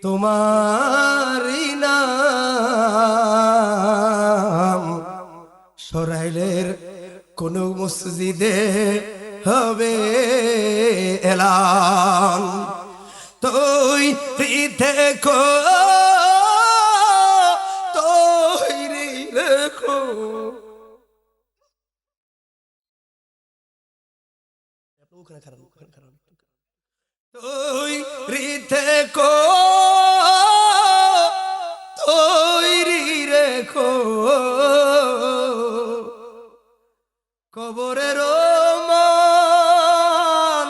তোমারি নাম সরাইলের কোন মসজিদে হবে এলান, তৈরি দেখো তৈরি দেখো। তৈরি দেখো তৈরি রেখো কবরের মান,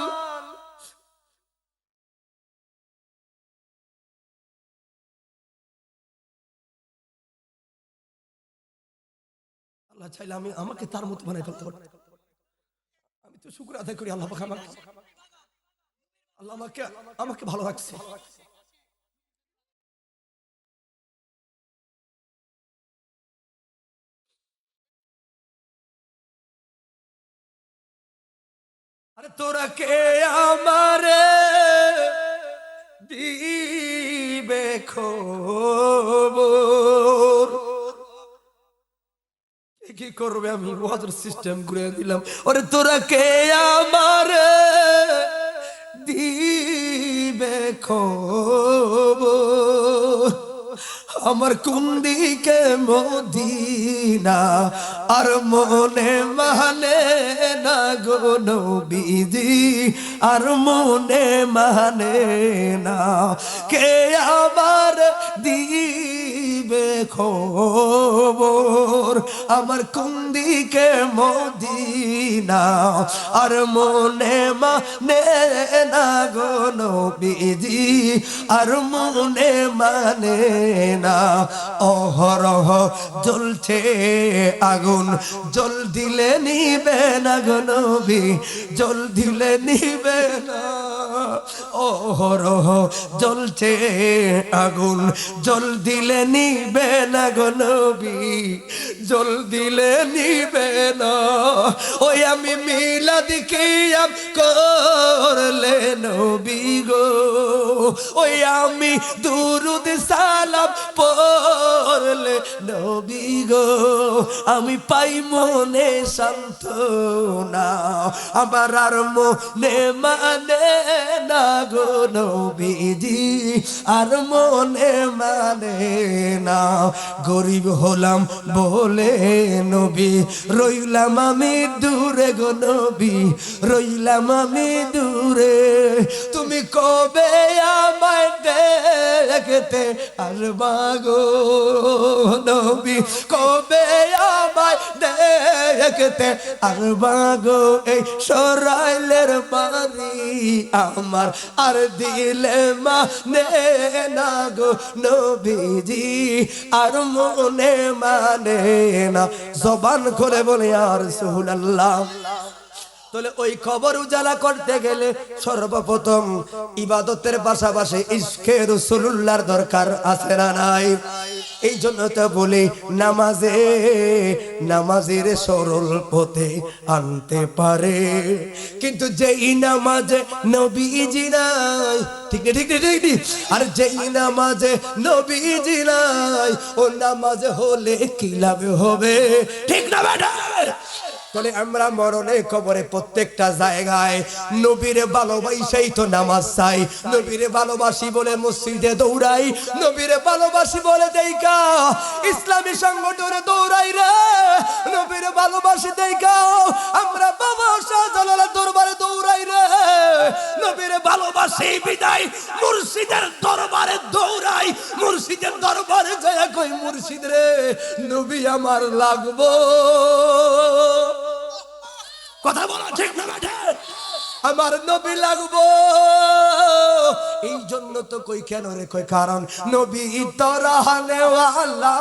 আল্লাহ চাইলে আমি আমাকে তার মতো বানাই ফেলতে পারি। আমি তো শুকর আদায় করি আল্লাহ পাক আমাকে আল্লাহ আমাকে আমাকে ভালো রাখছে। আরে তোরা কে আমারে দিবে খবর, কি করবে? আমি ওয়াজের সিস্টেম করে দিলাম। ওরে তোরা কে আমারে দিবে খবর, আমার কোন দিকে মদিনা আর মনে মানে না গো নবীজি, আর মনে মানে না। কে আবার দিবে খবর, আমার কোন দিকে মদিনা আর মনে মানে না গো নবীজি, আর মনে মানে না। অহরহ জ্বলছে আগুন, জল দিলে নিবে না গো নবী, জল দিলে নিবে না। অহরহ জ্বলছে আগুন, জল দিলে নিবে না গো নবী, জল দিলে নিবে না। ওই আমি মিলাদ কিয়াম করলে নবী গো, ওই আমি দুরুদ সালাম পড়লে নবী গো, আমি পাই মনে সান্ত্বনা, আমার আর মনে মানে না গো নবীজি, আর মনে মানে না। গরিব হলাম বলে নবী রইলাম আমি দূরে গো নবী, রইলাম আমি দূরে। তুমি কবে আমায় দেখতে আসবা গো নবী, কবে আমায় দেখতে আসবা গো? এই সরাইলের বাড়ি আমার আর দিলে মানে না গো নবীজি, আর মনে মানে না। জবান করে বলে আর রাসূলুল্লাহ। তাহলে ওই খবর উজালা করতে গেলে সর্বপ্রথম ইবাদতের পাশাপাশি ইশকে রাসূলুল্লাহর দরকার আছে না নাই? এই জন্য তো বলি নামাজে নামাজের সরল পথে আনতে পারে, কিন্তু যেই নামাজে নবীজি নাই, ঠিক ঠিক ঠিক, আর যেই নামাজে নবীজি নাই ও নামাজ হলে কি লাভ হবে? ঠিক না বেটা? তাহলে আমরা মরণে কবরে প্রত্যেকটা জায়গায় নবীরে ভালোবাসাই তো নামাজ চাই, নবীরে ভালোবাসি বলে মসজিদে দৌড়াই, নবীরে ভালোবাসি বলে দেইকা ইসলামী সংগঠনে দৌড়াই রে, নবীরে ভালোবাসি দেইকা আমরা বাবা শাহজালালের দরবারে দৌড়াই রে, নবীরে ভালোবাসি বিদায় মুর্শিদের দরবারে দৌড়াই, মুর্শিদের দরবারে যায় কই মুর্শিদ রে নবী আমার লাগবো। কথা বলা ঠিক না বেটা? আমার নবী লাগবো। এই জন্য তো কই কেন রে কই কারণ নবী তো রহনে ওয়ালা,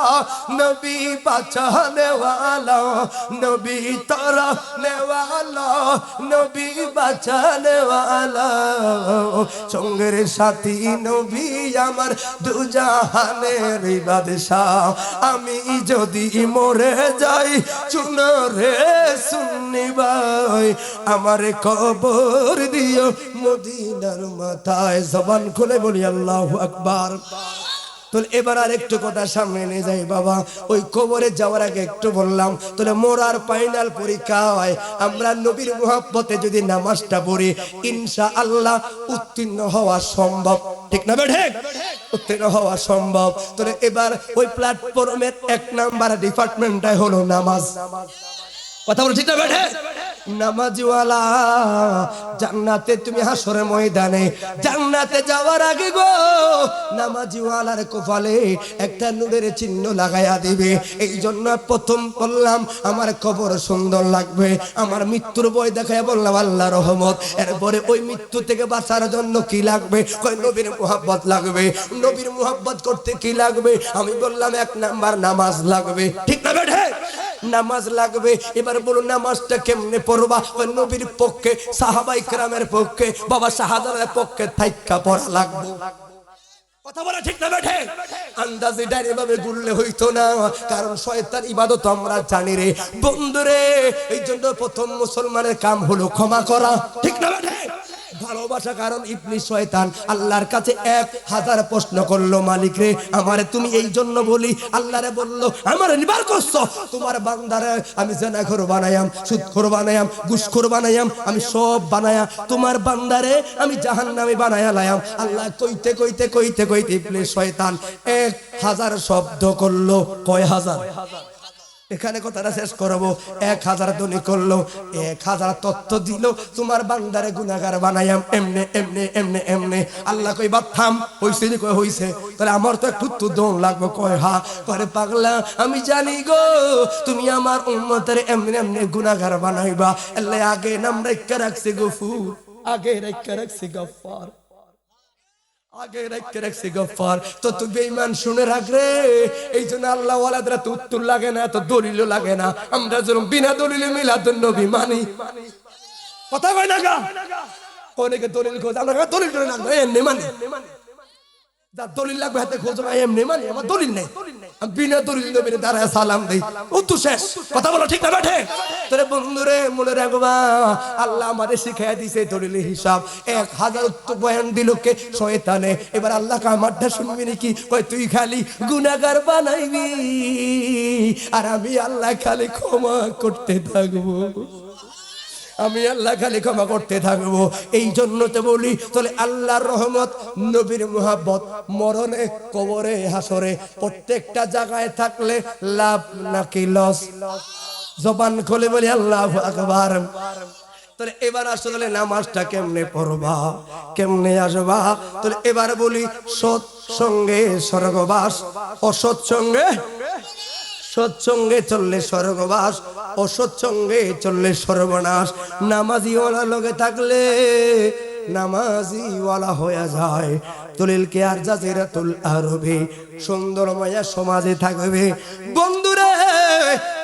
নবী বাঁচানে ওয়ালা, নবী তো রহনে ওয়ালা, নবী বাঁচানে ওয়ালা, সঙ্গের সাথী নবী আমার দুজাহানের বাদশাহ। আমি যদি মরে যাই শুনো রে সুন্নি ভাই, আমার কবর দিও মদিনার মাথায়। জবান খুলে বলি আল্লাহু আকবার। তো এবার আর একটু কথা সামনে নিয়ে যাই বাবা। ওই কবরে যাওয়ার আগে একটু বললাম, তাহলে মোরার ফাইনাল পরীক্ষা হয় আমরা নবীর মুহাব্বতে যদি নামাজটা পড়ি ইনশাআল্লাহ উত্তীর্ণ হওয়া সম্ভব, ঠিক না বেঠে? উত্তীর্ণ হওয়া সম্ভব। তাহলে এবার ওই প্ল্যাটফর্মের 1 নাম্বার ডিপার্টমেন্টটাই হলো নামাজ। কথা বলো ঠিক না বেঠে? নামাজওয়ালা জান্নাতে, তুমি হাসরের ময়দানে জান্নাতে যাওয়ার আগে গো নামাজওয়ালার কপালে একটা নূরের চিহ্ন লাগাইয়া দিবে। এই জন্য প্রথম বললাম আমার কবর সুন্দর লাগবে, আমার মৃত্যুর ভয় দেখায় বললাম আল্লাহর রহমত। এরপরে ওই মৃত্যু থেকে বাঁচার জন্য কি লাগবে? কই নবীর মুহাব্বত লাগবে। নবীর মুহাব্বত করতে কি লাগবে? আমি বললাম 1 নাম্বার নামাজ লাগবে, ঠিক না বেঠে? নামাজ লাগবে। এবার বলুন নামাজটা কেমনে পড়বা? ওই নবীর পক্ষে, সাহাবায়ে কেরামের পক্ষে, বাবা শাহজালালের পক্ষে থাইক্কা পড়া লাগবে। কথা বলা ঠিক না বেঠে? আন্দাজে ডাইরে ভাবে ঘুরলে হইতো না, কারণ শয়তান ইবাদত আমরা জানি রে বন্ধুরে। এই জন্য প্রথম মুসলমানের কাম হলো ক্ষমা করা, ঠিক না বেঠে? ভালোবাসা, কারণ ইবলিস শয়তান আল্লাহর কাছে 1000 প্রশ্ন করলো, মালিক রে আমারে তুমি এই জন্য বলি, আল্লাহরে বললো আমারে নিবার করছো, তোমার বান্দারে আমি জিনাখোর বানায়াম, সুদখোর বানায়াম, ঘুষখোর বানায়াম, আমি সব বানায়া তোমার বান্দারে আমি জাহান্নামী বানায়া লায়াম। আল্লাহ কইতে কইতে কইতে কইতে ইবলিস শয়তান 1000 শব্দ করলো। কয় হাজার? এখানে কথাটা শেষ করবো। 1000 ধ্বনি করলো, 1000 তথ্য দিল, তোমার বান্দারে গুনাহগার বানায়াম এমনে এমনে এমনে এমনে। আল্লাহ কই বাপ থাম, হইছে নি? কয় হইছে। তাহলে আমার তো একটু দম লাগবে। কয় হা। করে পাগলা আমি জানি গো তুমি আমার উম্মতের এমনে এমনে গুনাহগার বানাইবা। আল্লাহ আগে নাম রাখা রাখছে গফুর, আগে রাখা রাখছে গফফার, আগে রাখতে রাখছে গফফার। তো তুই বেঈমান শুনে রাখ রে। এই জন্য আল্লাহ ওয়ালাদরা তো উত্তর লাগে না, তো দলিলও লাগে না। আমরা যেরকম বিনা দলিলে মিলাদুন নবী মানি, কথা কয় না গা? অনেকে দলিল খোঁজ, আমরা দলিল করে লাগবে এমনি মানি। যার দলিল লাগবে হাতে খোঁজ না, এমনি মানি। আমার দলিল নেই, আমি বিনা দলিল নবীর দ্বারা সালাম দেই, উত্তর শেষ। কথা বলো ঠিক না বেঠে? তোরে বন্ধুরে মনে রাখবা, আল্লাহ আমাদের শিখাইয়া দিছে দলিলের হিসাব। 1000 উত্তর বয়ান দিল কে? শয়তানে। এবার আল্লাহ আমারটা শুনবি নাকি? কয় তুই খালি গুনাহগার বানাইবি আর আমি আল্লাহ খালি ক্ষমা করতে থাকবো, আমি আল্লাহ খালি ক্ষমা করতে থাকবো। এই জন্য তো বলি, তাহলে আল্লাহর রহমত, নবীর মুহাব্বত মরণে, কবরে, হাসরে প্রত্যেকটা জায়গায় থাকলে লাভ নাকি লস? জবান খুলে বলি আল্লাহু আকবার। তাহলে এবার আসলে নামাজটা কেমনে পড়বা, কেমনে আসবা? তাহলে এবার বলি সৎ সঙ্গে স্বর্গবাস, অসৎ সঙ্গে, সৎসঙ্গে চললে স্বর্গবাস, অসৎসঙ্গে চললে সর্বনাশ। নামাজিওয়ালা লোকে থাকলে নামাজিওয়ালা হয়ে যায়। তুলিলকে আর জাজিরাতুল আরবি, সুন্দর মায়া সমাজে থাকবে। বন্ধুরে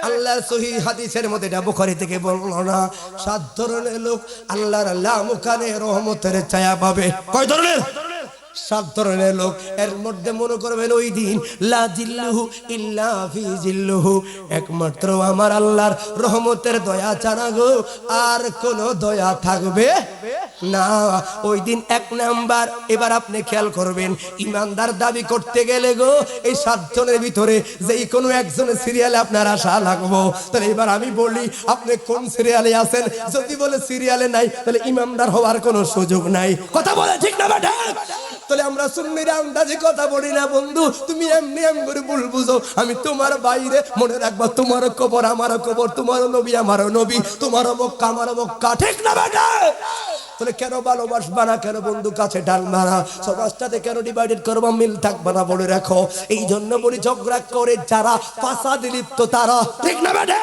আল্লাহ সহিহ হাদিসের মধ্যে, এটা বুখারী থেকে বললো না, 7 ধরনের লোক আল্লাহর লামুকানে রহমতের ছায়া পাবে। কয় ধরনের? 7 ধরনের লোক। এর মধ্যে মনে করবেন ওই দিন লা জিল্লুহু ইল্লা ফি জিল্লুহু, একমাত্র আমার আল্লাহর রহমতের দয়া ছাড়া গো আর কোন দয়া থাকবে না ওই দিন। 1 নাম্বার, এবার আপনি খেয়াল করবেন, ইমানদার দাবি করতে গেলে গো এই 7 জনের ভিতরে যেই কোনো একজনের সিরিয়ালে আপনার আশা লাগবো। তাহলে এবার আমি বলি, আপনি কোন সিরিয়ালে আছেন? যদি বলে সিরিয়ালে নাই, তাহলে ইমানদার হওয়ার কোনো সুযোগ নাই। কথা বলে ঠিক না বেটা? তাহলে আমরা সুন্নিরা আন্দাজে কথা বলি না বন্ধু। তুমি এমনি এমনি করে ভুল বুঝো। আমি তোমার বাইরে, মনে রাখবা তোমার কবর আমার কবর, তোমার নবী আমার নবী, তোমার মক্কা আমার মক্কা, ঠিক না বেটা? তাহলে কেন ভালোবাসবা না? কেন বন্ধু কাছে ডালবা না? সমাজটাতে কেন ডিভাইডেড করবা? মিল থাকবা না, বলে রাখো। এই জন্য বলি, ঝগড়া করে যারা ফাসাদে লিপ্ত তারা, ঠিক না বেটা?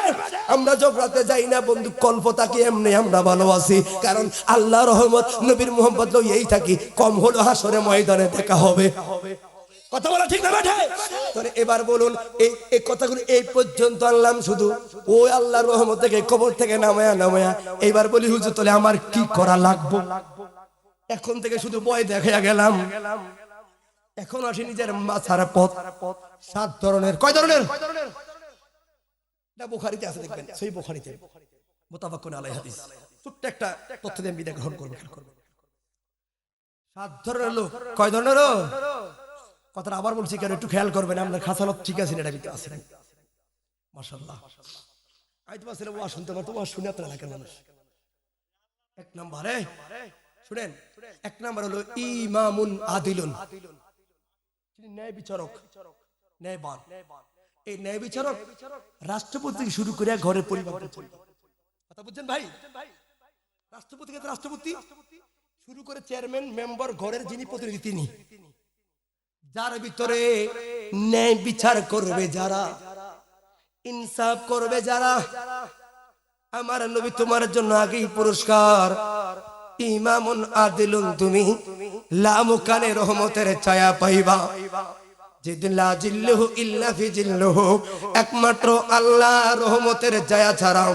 আমরা ঝগড়াতে যাই না বন্ধু, কল্পতাকে এমনি আমরা ভালোবাসি, কারণ আল্লাহ রহমত, নবীর মুহাব্বত লইয়াই থাকি। কম হলো হাসরে ময়দানে দেখা হবে। কথা বলা ঠিক না বেটা? তাহলে এবার বলুন, এই কথাগুলো এই পর্যন্ত আনলাম শুধু ওই আল্লাহর রহমত থেকে, কবর থেকে নামায়া নামায়া। এইবার বলি হুজুর তাহলে আমার কি করা লাগবে? এখন থেকে শুধু ভয় দেখাইয়া গেলাম, এখন আসি নিজের মাথার পথ। 7 ধরনের। কয় ধরনের? এটা বুখারীতে আছে, দেখবেন সেই বুখারীতে মুতাফাক্কুন আলাইহি হাদিস। ছোট্ট একটা তথ্য দিয়ে বিদায় গ্রহণ করবেন। 7 ধরনের লোক। কয় ধরনের? কথাটা আবার বলছি কেন, একটু খেয়াল করবেন। আপনার খাসালত ঠিক আছে, এটা ভিতরে আছে মাশাআল্লাহ। আইতে পারছেন ওয়াজ শুনতে, পারতো ওয়াজ শুনে আপনারা এলাকার মানুষ। 1 নম্বরে শুনেন, 1 নম্বর হলো ইমামুন আদিলুন, ন্যায় বিচারক, ন্যায়বান। এই ন্যায় বিচারক রাষ্ট্রপতি থেকে শুরু করে ঘরের পরিবার, কথা বুঝছেন ভাই? রাষ্ট্রপতি থেকে রাষ্ট্রপতি শুরু করে চেয়ারম্যান, মেম্বার, ঘরের যিনি প্রতিনিধি তিনি, যার ভিতরে ন্যায় বিচার করবে যারা, ইনসাফ করবে যারা, আমার নবী তোমার জন্য আগেই পুরস্কার। ইমামুন আদিলুন, তুমি লামুকানে রহমতের ছায়া পাইবা। যেদিন লা জিল্লুহু ইল্লা ফি জিল্লুহু, একমাত্র আল্লাহর রহমতের ছায়া ছাড়া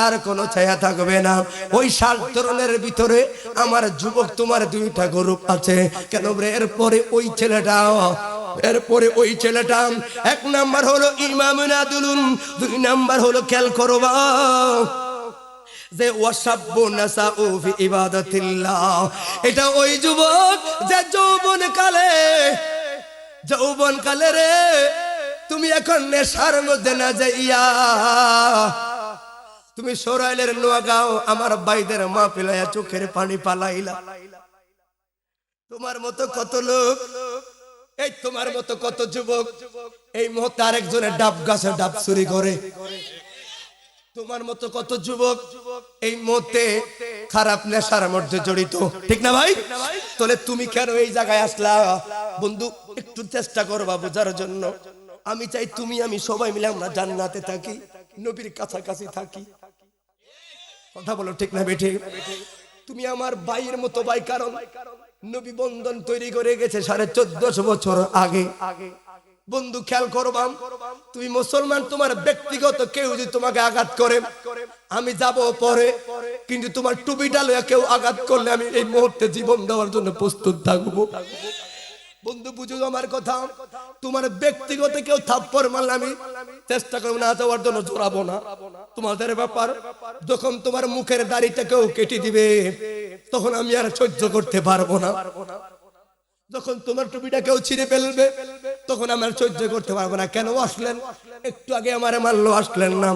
আর কোনো ছায়া থাকবে না। ওই 60 তরুণের ভিতরে আমার যুবক তোমার দুইটা গ্রুপ আছে। কেন রে? এরপরে ওই ছেলেটা এক নাম্বার হলো ইমামুন আদুলুন, 2 নাম্বার হলো খেয়াল করবা যে ওয়াসাব্বু নাসাউ ফি ইবাদাতিল্লাহ। এটা ওই যুবক যে যৌবন কালে রে তুমি এখন নেশার মধ্যে না যাইয়া তুমি সরাইলের নোয়াগাঁও আমার বাইদের মা পিলাইয়া চোখের পানি পালাইলা। তোমার মতো কত লোক, এই তোমার মতো কত যুবক এই মুহূর্তে আরেকজনের ডাব গাছে ডাব চুরি করে। তোমার মতো কত যুবক এই মুহূর্তে খারাপ নেশার মধ্যে জড়িত, ঠিক না ভাই? তাহলে তুমি কেন এই জায়গায় আসলা? বন্ধু একটু চেষ্টা করবা বোঝার জন্য। আমি চাই তুমি আমি সবাই মিলে আমরা জান্নাতে থাকি, নবীর কাছাকাছি থাকি। কথা বলো ঠিক না বেঠে? তুমি আমার ভাইয়ের মতো ভাই, কারণ নবী বন্ধন তৈরি করে গেছে 1450 বছর আগে। বন্ধু খেয়াল করবাম, তুমি মুসলমান, তোমার ব্যক্তিগত কেউ যদি তোমাকে আঘাত করে আমি যাব পরে, কিন্তু তোমার টুপিটা লইয়া কেউ আঘাত করলে আমি এই মুহূর্তে জীবন দেওয়ার জন্য প্রস্তুত থাকবো। বন্ধু বুঝো আমার কথা, তোমার ব্যক্তিগত কেউ থাপ্পড় মারলে আমি চেষ্টা করবো না যাওয়ার জন্য, জোরাবো না। তোমাদের ব্যাপার, যখন তোমার মুখের দাড়িটা কেউ কেটে দিবে তখন আমি আর সহ্য করতে পারবো না। যখন তোমার টুপিটা কেউ ছিঁড়ে ফেলবে তখন আমার সহ্য করতে পারবো না। কেন আসলেন? একটু আগে আমারে মারলো, আসলেন না,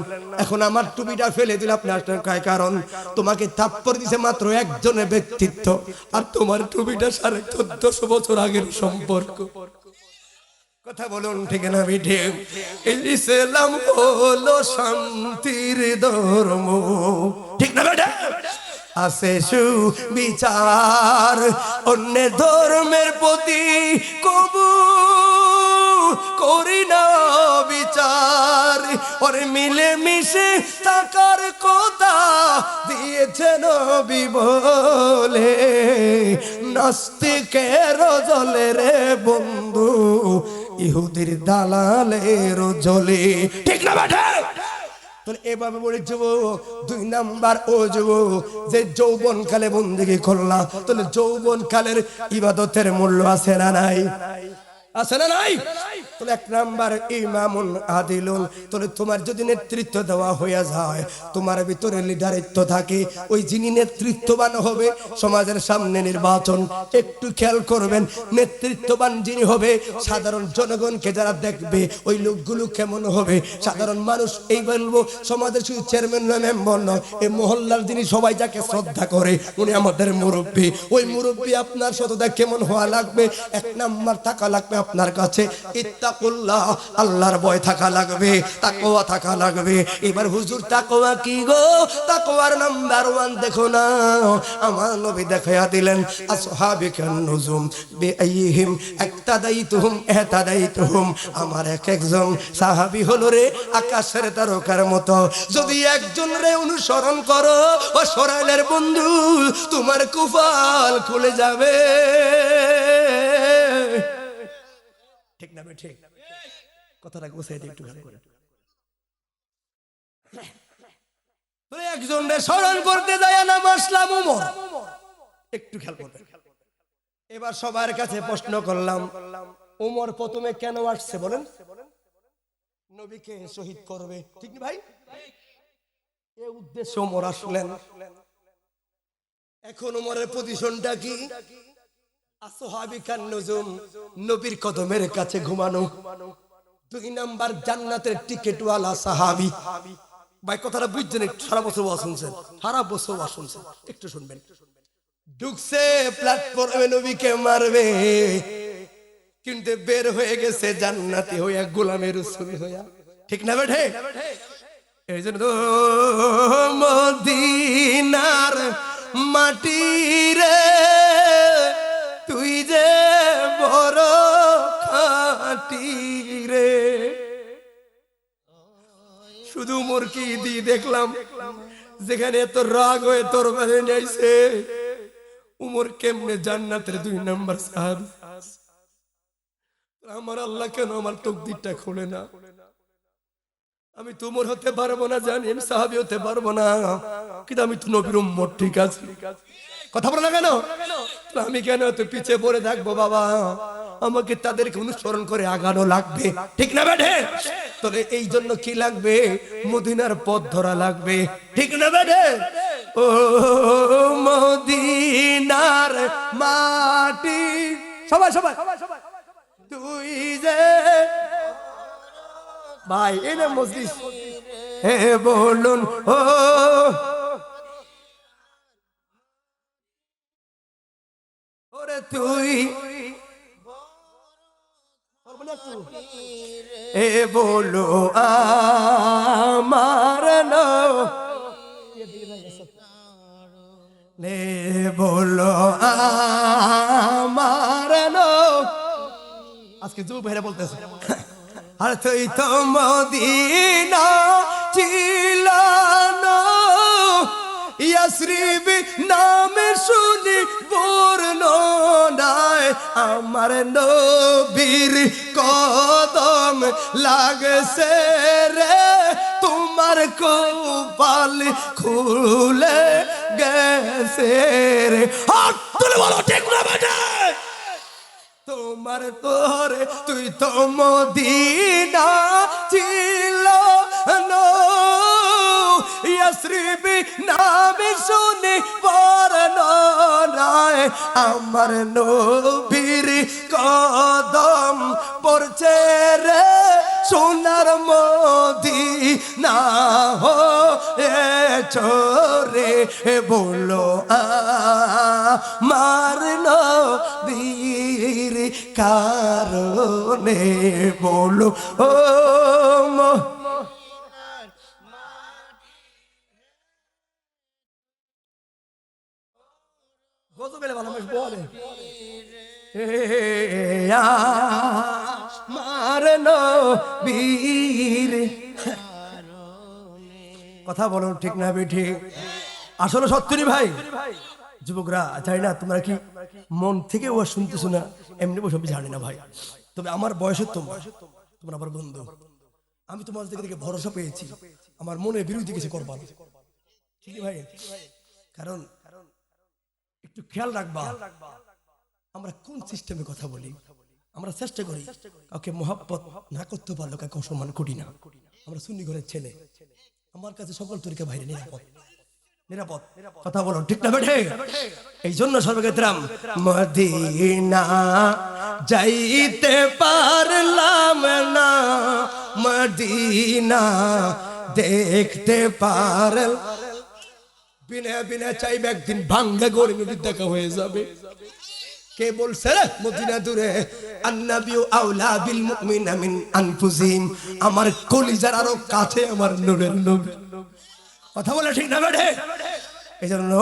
এখন আমার টুপিটা ফেলে দিলে আপনি আসলেন। কারণ তোমাকে থাপ্পড় দিছে মাত্র একজনের ব্যক্তিত্ব, আর তোমার টুপিটা 1450 বছর আগের সম্পর্ক। কথা বলুন ঠিক না বেঠে? ইসলাম হলো শান্তির ধর্ম, ঠিক না বেঠে? আছে সুবিচার, অন্য ধর্মের প্রতি কবু করি না বিচার। ওরে মিলে মিশে থাকার কথা দিয়েছে নবী বলে, নাস্তিকের জলে রে বন্ধু ইহুদির দালালের জলে, ঠিক না বেটা? এভাবে বলে যুবক 2 নাম্বার ও যুবক যে যৌবন কালে বন্দেগী করলা, তাহলে যৌবন কালের ইবাদতের মূল্য আছে না নাই? আছে না নাই? তাহলে 1 নাম্বার ইমামুন আদিলুন। তাহলে তোমার যদি নেতৃত্ব দেওয়া হয়ে যায়, তোমার ভিতরে লিডারিত্ব থাকে, ওই যিনি নেতৃত্ববান হবে সমাজের সামনে নির্বাচন, একটু খেয়াল করবেন, নেতৃত্ববান যিনি হবে সাধারণ জনগণকে যারা দেখবে ওই লোকগুলো কেমন হবে? সাধারণ মানুষ এই বলবো সমাজের শুধু চেয়ারম্যান নয়, মেম্বার নয়, এই মহল্লার যিনি সবাই যাকে শ্রদ্ধা করে উনি আমাদের মুরব্বী। ওই মুরব্বী আপনার সততা কেমন হওয়া লাগবে? 1 নাম্বার থাকা লাগবে আপনার কাছে ইত্তাকুল্লাহ, আল্লাহর ভয় থাকা লাগবে, তাকওয়া থাকা লাগবে। এবার হুজুর তাকওয়া কি গো? তাকওয়ার নাম্বার 1 দেখো না, আমার নবী দেখায়া দিলেন আসহাবিকান নুজুম বিআইহিম ইক্তাদাইতুহুম ইহতাদাইতুহুম। আমার একজন সাহাবী হলো রে আকাশের তারকার মতো, যদি একজন রে অনুসরণ করো ও সরাইলের বন্ধু তোমার কুফাল খুলে যাবে, ঠিক না? ঠিক কথাটা গোছাই দিই একটু ভালো করে। একজন রে স্মরণ করতে যায় না মাসলাম উমর, একটু খেয়াল করবেন। এবার সবার কাছে প্রশ্ন করলাম, উমর প্রথমে কেন আসছে বলেন? নবীকে শহীদ করবে, ঠিক না ভাই? এই উদ্দেশ্যে উমর আসলেন। এখন উমরের পজিশনটা কি? আসহাবিকান নুজুম, নবীর কদমের কাছে ঘুমানো। 2 নাম্বার জান্নাতের টিকেটওয়ালা সাহাবী। ভাই কথাটা বুঝছেন? সারা বছর ওয়াজ শুনছেন, সারা বছর ওয়াজ শুনছেন, একটু শুনবেন। ঢুকছে প্ল্যাটফর্মে নবীকে মারবে, কিন্তু বের হয়ে গেছে জান্নাতি হইয়া, গোলামের ছবি হইয়া, ঠিক না বেঠে? এই জন্য মদিনার মাটি রে তুই যে বড় খাঁটি রে। শুধু মুরকি দিয়ে দেখলাম যেখানে এত রাগ হয়ে তোর বাড়ি যাইছে, উমর কেমনে জান্নাতের 2 নাম্বার সাহাবী। আমার আল্লাহ কেন আমার তকদিরটা খোলে না? আমি তোমার হতে পারবো না জানি, আমি সাহাবী হতে পারবো না, কিন্তু আমি তো নবীর উম্মত, ঠিক আছে? কথা বলো না কেন? আমি কেন তো পিছে পড়ে থাকবো বাবা? আমাকে তাদেরকে অনুসরণ করে আগানো লাগবে, ঠিক না বেঠে? তবে এই জন্য কি লাগবে? মদিনার পথ ধরা লাগবে, ঠিক না বেঠে? ও মদিনার মাটি, সবাই সবাই তুই যে ভাই এনে মজলিস, হে বলুন ও ওরে তুই এ বলো আমার নে বলো আমার আজকে যুব ভাইরা বলতেছে আর তুই তো মদিনা ছিল না, ইয়াসরিব নামে শুনি বর্ণনায় আমার নবীর কদম লাগছে রে, তোমার কপাল খুলে গেছে রে। হাত তুলে বলো ঠিক না বেটা? তোমার তোরে তুই তো মদিনা ছিল না, ইয়াসরিব নামে শুনি বর্ণনায় আমার নবীর কদম পড়ছে রে, সোনার মদিনা চোরে বলো আমার নবীর কারণে বলো ও গজবের ভালোবাস বলে আমার নবীর। কথা বলো ঠিক না বেঠি? আসলে সত্যি ভাই যুবকরা, জানি না তোমরা কি মন থেকে ও শুনতেছো না, এমনি বসে জানি না ভাই, তবে আমার বয়সের তোমরা আমার বন্ধু, আমি তোমার থেকে ভরসা পেয়েছি, আমার মনে বিরোধী কিছু করবা না, ঠিক ভাই? কারণ একটু খেয়াল রাখবা আমরা কোন সিস্টেমে কথা বলি। আমরা চেষ্টা করি কাউকে মহাব্বত না করতে পারলে কাউকে অসম্মান করি না। আমরা সুন্নি ঘরের ছেলে, আমার কাছে সকল তরিকা ভাই নিরাপদ নিরাপদ। কথা বলো ঠিক না বেঠে? এই জন্য সর্বক্ষেত্রাম মদিনা যাইতে পারলাম না, মদিনা দেখতে পারল বিনা বিনা চাইবে একদিন ভাঙ্গা গড়ে নদীর দেখা হয়ে যাবে। কে বলছে রে মদিনা দূরে? আন্নাবিউ আউলা বিল মুমিনিনা মিন আনফুসিহিম, আমার কলিজার আরো কাছে আমার নূরের নবী। কথা বলে ঠিক না বেঠে? এই জন্য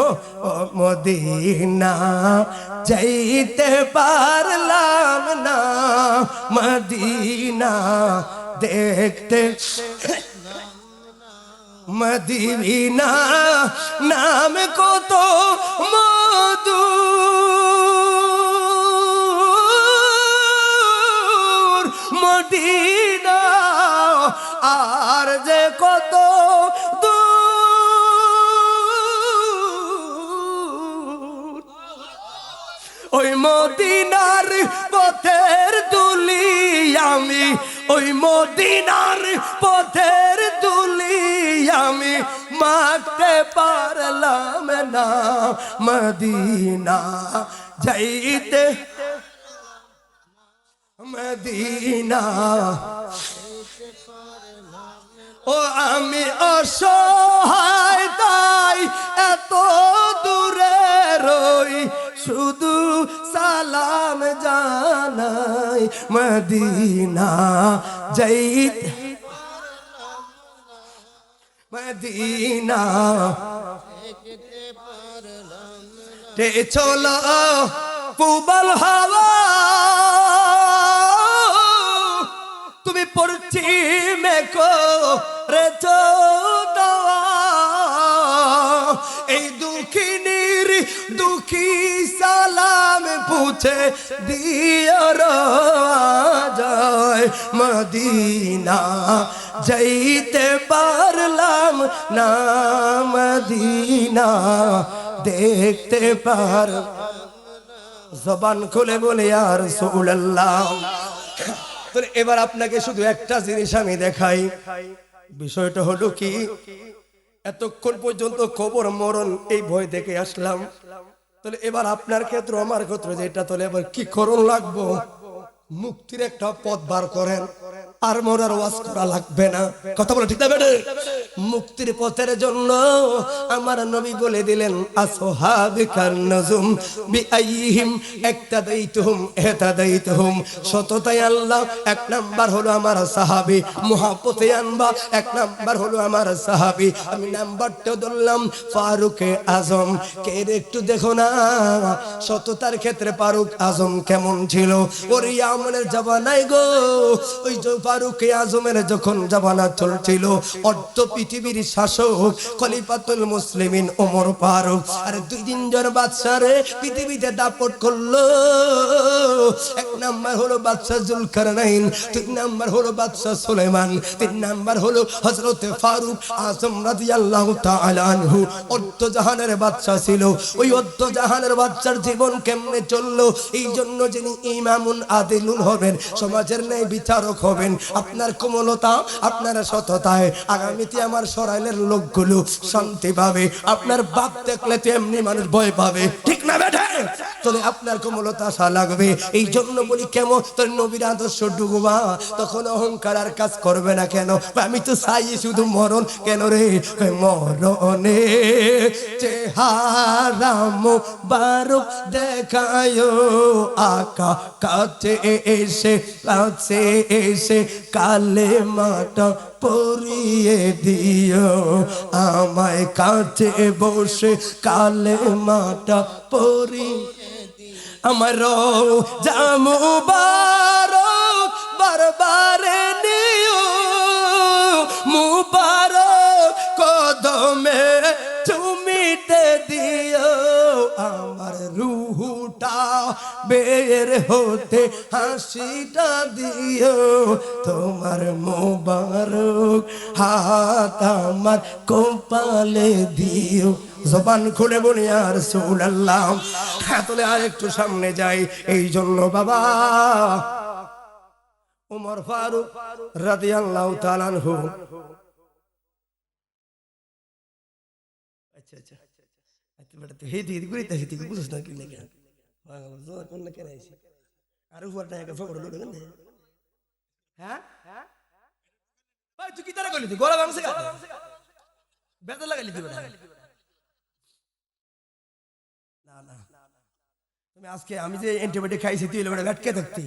মদিনা যাইতে পারলাম না, মদিনা দেখতে মদিনা নাম কত মধু, মদিনা আর যে কত দূর, ওই মদিনার পথের দুলি আমি, ওই মদিনার পথের দুলি আমি মাখতে পারলাম না, মদিনা যাইতে মদিনা। ও আমি অসহায় তাই এত দূরে রই, শুধু সালাম জানাই মদিনা যাইতে মদিনা তে চলো পুবল হাওয়া, তুমি পশ্চিমে করেছো দাওয়া, এই দুঃখিনীর দুঃখী সালাম পুত মুছে দিও যায় মদিনা যাইতে পারলাম না মদিনা দেখতে পার জবান খুলে বলে ইয়া রাসূলুল্লাহ। তো এবার আপনাকে শুধু একটা জিনিস আমি দেখাই, বিষয়টা হলো কি, এতক্ষণ পর্যন্ত খবর মরণ এই ভয় দেখে আসলাম, তাহলে এবার আপনার ক্ষেত্রে আমার ক্ষেত্রে যেটা, তাহলে এবার কি করণ লাগবো, মুক্তির একটা পথ বার করেন, আর মরার ওয়াজ করা লাগবে না। কথা বলে ঠিক না বেটে? মুক্তির পথের জন্য আমার নবী বলে দিলেন আসহাবিকান নজুম বিআইহিম ইক্তাদাইতুহুম ইহতাদাইতুহুম। সততায় আল্লাহ এক নাম্বার হলো আমার সাহাবী, মুহাব্বতে আনবা এক নাম্বার হলো আমার সাহাবী। আমি নাম্বারটা ধরলাম ফারুকে আজম। কে একটু দেখো না সততার ক্ষেত্রে ফারুক আজম কেমন ছিল। ওর আমলের জামানায় গো, ওই যে ফারুকে আজমের যখন জামানা চলছিল, অর্ধ পৃথিবীর শাসক খলিফাতুল মুসলিমিন ওমর ফারুক আর দুই তিনজন বাদশারে পৃথিবীতে দাপট করলো। এক নাম্বার হলো বাদশা জুলকারনাইন, দুই নাম্বার হলো বাদশা সুলাইমান, তিন নাম্বার হলো হযরত ফারুক আজম রাদিয়াল্লাহু তাআলা আনহু। অর্ধ জাহানের বাদশা ছিল। ওই অর্ধ জাহানের বাদশার জীবন কেমনে চললো, এই জন্য যিনি ইমামুন আদিলুন হবেন, সমাজের ন্যায় বিচারক হবেন, আপনার কোমলতা আপনার সততায় আগামীতে আমার সরাইলের লোকগুলো শান্তি পাবে। আপনার বাপ দেখলে তো এমনি মানুষ ভয় পাবে, ঠিক না বেটা? তাহলে আপনার কোমলতা আসা লাগবে। এই জন্য বলি কেমন তোর নবীর আদর্শ ডুববা, তখন অহংকার আর কাজ করবে না। কেন? আমি তো চাই শুধু মরণ। কেন রে? মরণে চেহারা মুবারক দেখায় আকা কাছে এসে কাছে এসে কালেমাটা পড়িয়ে দিও আমায়, কাছে বসে কালেমাটা পড়িয়ে আমার মুবারক বারবারে নিও মুবারক কদমে চুমিতে দিও আমার রুহুটা বের হতে হাসিটা দিও তোমার মুবারক হাত আমার কপালে দিও। জবান খুলে বলি ইয়া রাসূলুল্লাহ। তাহলে আর একটু সামনে যাই। এই জন্য বাবা ওমর ফারুক রাদিয়াল্লাহু তাআলা আনহু, আচ্ছা আচ্ছা বেটা তো হেদি হেদি করিতে হেদি বুঝছ না কি লাগে বাংলা কোন না কেন আইছি আর উপরটা একটা ফকড় লোক না। হ্যাঁ ভাই তুই কি তারা কইলি, তুই গলা ভাঙছে গা বেদা লাগাইলি তুই বেটা। না না তুমি আজকে আমি যে অ্যান্টিবায়োটিক খাইছি তুই বেটা লটকে থাকতি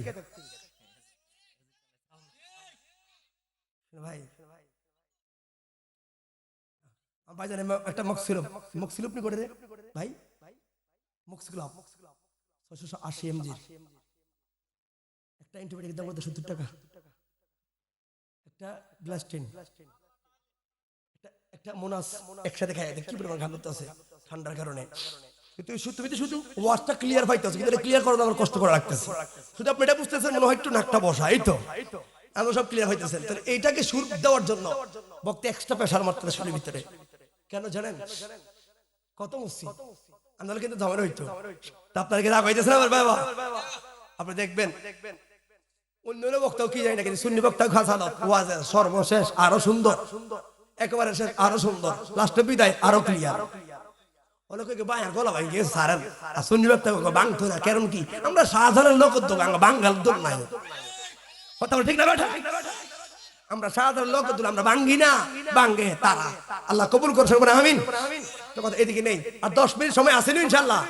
ভাই। বাজারে একটা মক্সিলুপ নি করে রে ভাই, মক্সিলুপ 680 mg একটা অ্যান্টিবায়োটিক দাম কত? 70 টাকা একটা গ্লাস্টিন, একটা মোনাস একসাথে খাই কি পরিমাণ ঘামতে আছে ঠান্ডার কারণে। তুমি তো শুধু ওয়াশটা ক্লিয়ার পাইতেছো, কিন্তু এটা ক্লিয়ার করার আমার কষ্ট করে রাখতেছে। শুধু আপনি এটা বুঝতেছেন মনে হয় একটু নাকটা বসা, এই তো আমরা সব ক্লিয়ার হইতেছেন। তাহলে এইটাকে সুর দেওয়ার জন্য বক্তা এক্সট্রা প্রেশার মারতেছে শুনের ভিতরে। কেন জানেন? কত মুসি আমরা কিন্তু ঝামেলা হইতো। তা আপনার কি রাগ হইতেছে না আমার বাবা? আপনি দেখবেন অন্য বক্তাও কি যায় না, কিন্তু সুন্নি বক্তা খাসালত ওয়াজে সর্বশেষ আরো সুন্দর, একেবারে শেষ আরো সুন্দর, লাস্টে বিদায় আরো ক্লিয়ার। অনেকে বায়ার গলা ভাই গিয়ে সারেন আর সুন্নি বক্তা বাংতো না। কারণ কি? আমরা সাধারণ লোক তো বাঙ্গাল দোল নাই। কথা বল ঠিক না বেটা? আমরা সাধারণ লোক তো আমরা বাঙ্গি না, বাঙ্গে তারা। আল্লাহ কবুল করছে বলে আমিন। তো কথা এদিকে নেই, আর 10 মিনিট সময় আছে ইনশাআল্লাহ।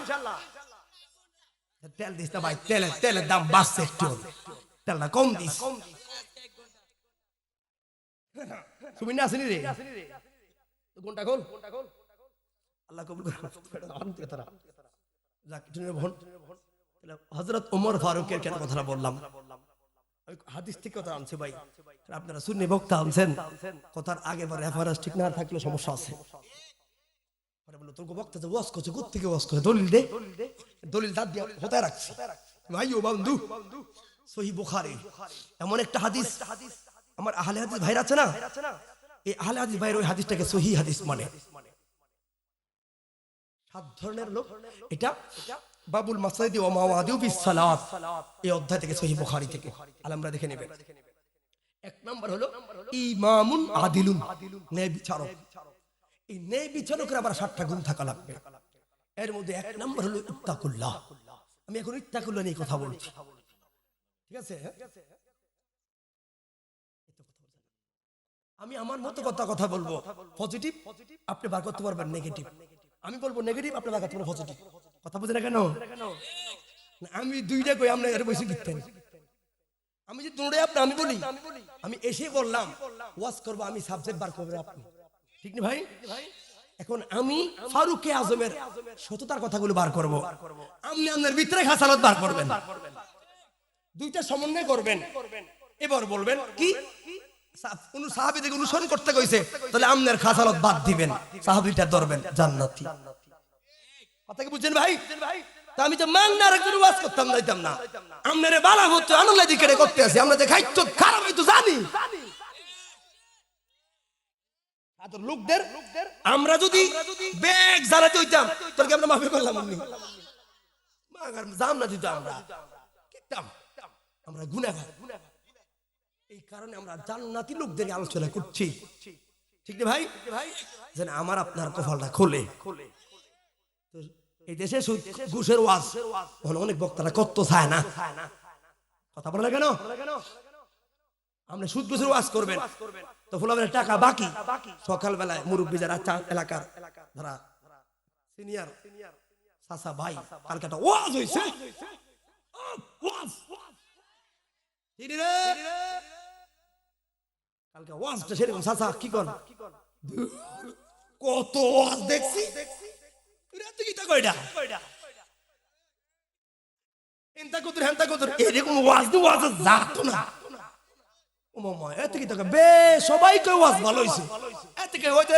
তেল দিস না ভাই, তেলের দাম বাড়ছে একটু, তেলটা কম দিস। তুমি না আসেনি রে কোনটা কোন? আল্লাহ কবুল করে তারা। হযরত ওমর ফারুকের কেন কথাটা বললাম? হাদিস থেকে কথা আনছে ভাই, আপনারা সুন্নি বক্তা আনছেন, কথার আগে পরে রেফারেন্স ঠিক না থাকলে সমস্যা আছে। পরে বললো তোর বক্তা যে ওয়াজ করছে কোথা থেকে ওয়াজ করে? দলিল দে। দলিল দাঁত দিয়ে হতায় রাখছে। ভাই ও বন্ধু, সহিহ বুখারী এমন একটা হাদিস, আমার আহলে হাদিস ভাইরা আছে না, এই আহলে হাদিস ভাইরা ওই হাদিসটাকে সহিহ হাদিস মানে। 7 ধরনের লোক, এটা বাবুল মাসাইদি ওয়া মাওয়াদিউ বিস সালাত, এই অধ্যায় থেকে সহিহ বুখারী থেকে আমরা দেখে নেবেন। এক নাম্বার হলো ইমামুন আদিলুন, ন্যায় বিচারক। এই ন্যায় বিচারকের আবার 7টা গুণ থাকা লাগবে। এর মধ্যে এক নাম্বার হলো ইত্তাকুল্লাহ। আমি এখন ইত্তাকুল্লাহ নিয়ে কথা বলছি, ঠিক আছে? আমি আমার মতো কথা বলবো, পজিটিভ আপনি বার করতে পারবেন, নেগেটিভ আমি বলবো নেগেটিভ, আপনি বার করতে পারবেন পজিটিভ। কথা বুঝেন না কেন? আমি দুইটা কই, আপনি এর বসে কিনতেন। আমি যে দৌড়ে আপনি আমি বলি, আমি এসে বললাম ওয়াজ করবো, আমি সাবজেক্ট বার করবো আপনি, ঠিক না ভাই? এখন আমি ফারুকে আজমের সততার কথাগুলো বার করব, আপনি আপনার ভিতরে খাসালত বার করবেন, দুইটা সমন্বয় করবেন। এবার বলবেন কি কোন সাহাবীদের অনুসরণ করতে কইছে, তাহলে আপনার খাসালত বাদ দিবেন, সাহাবীটা ধরবেন, জান্নাতি। কথা কি বুঝছেন ভাই? তা আমি তো মাংনার একজন ওয়াজ করতাম যাইতাম না, আপনারে বালা হচ্ছে আনন্দ দিকে করতে আছে, আমরা যে খাইচ্ছ খারাপ হইতো জানি। লোকদের আমরা যদি ব্যাগ জ্বালাতে হইতাম, তাহলে আমরা মাফি করলাম, জাম না দিতাম, আমরা গুনাহগার। এই কারণে আমরা জান্নাতি লোকদের আলোচনা করছি, ঠিক না ভাই? যেন আমার আপনার কপালটা খোলে। এই দেশে ঘুষের ওয়াজ অনেক বক্তারা কত চায় না, কথা বলে না কেন? আপনি সুদ ঘুষের ওয়াজ করবেন তো ফুলাবের টাকা বাকি, সকালবেলায় মুরব্বী যারা এলাকার যারা সিনিয়র চাচা ভাই, কালকে একটা ওয়াজ হইছে, কালকে ওয়াজটা সেরকম চাচা কি কর, কত ওয়াজ দেখছি, এরকম ওয়াজ ওয়াজ যাত না। সবাই ওয়াজ ভালো হয়েছে,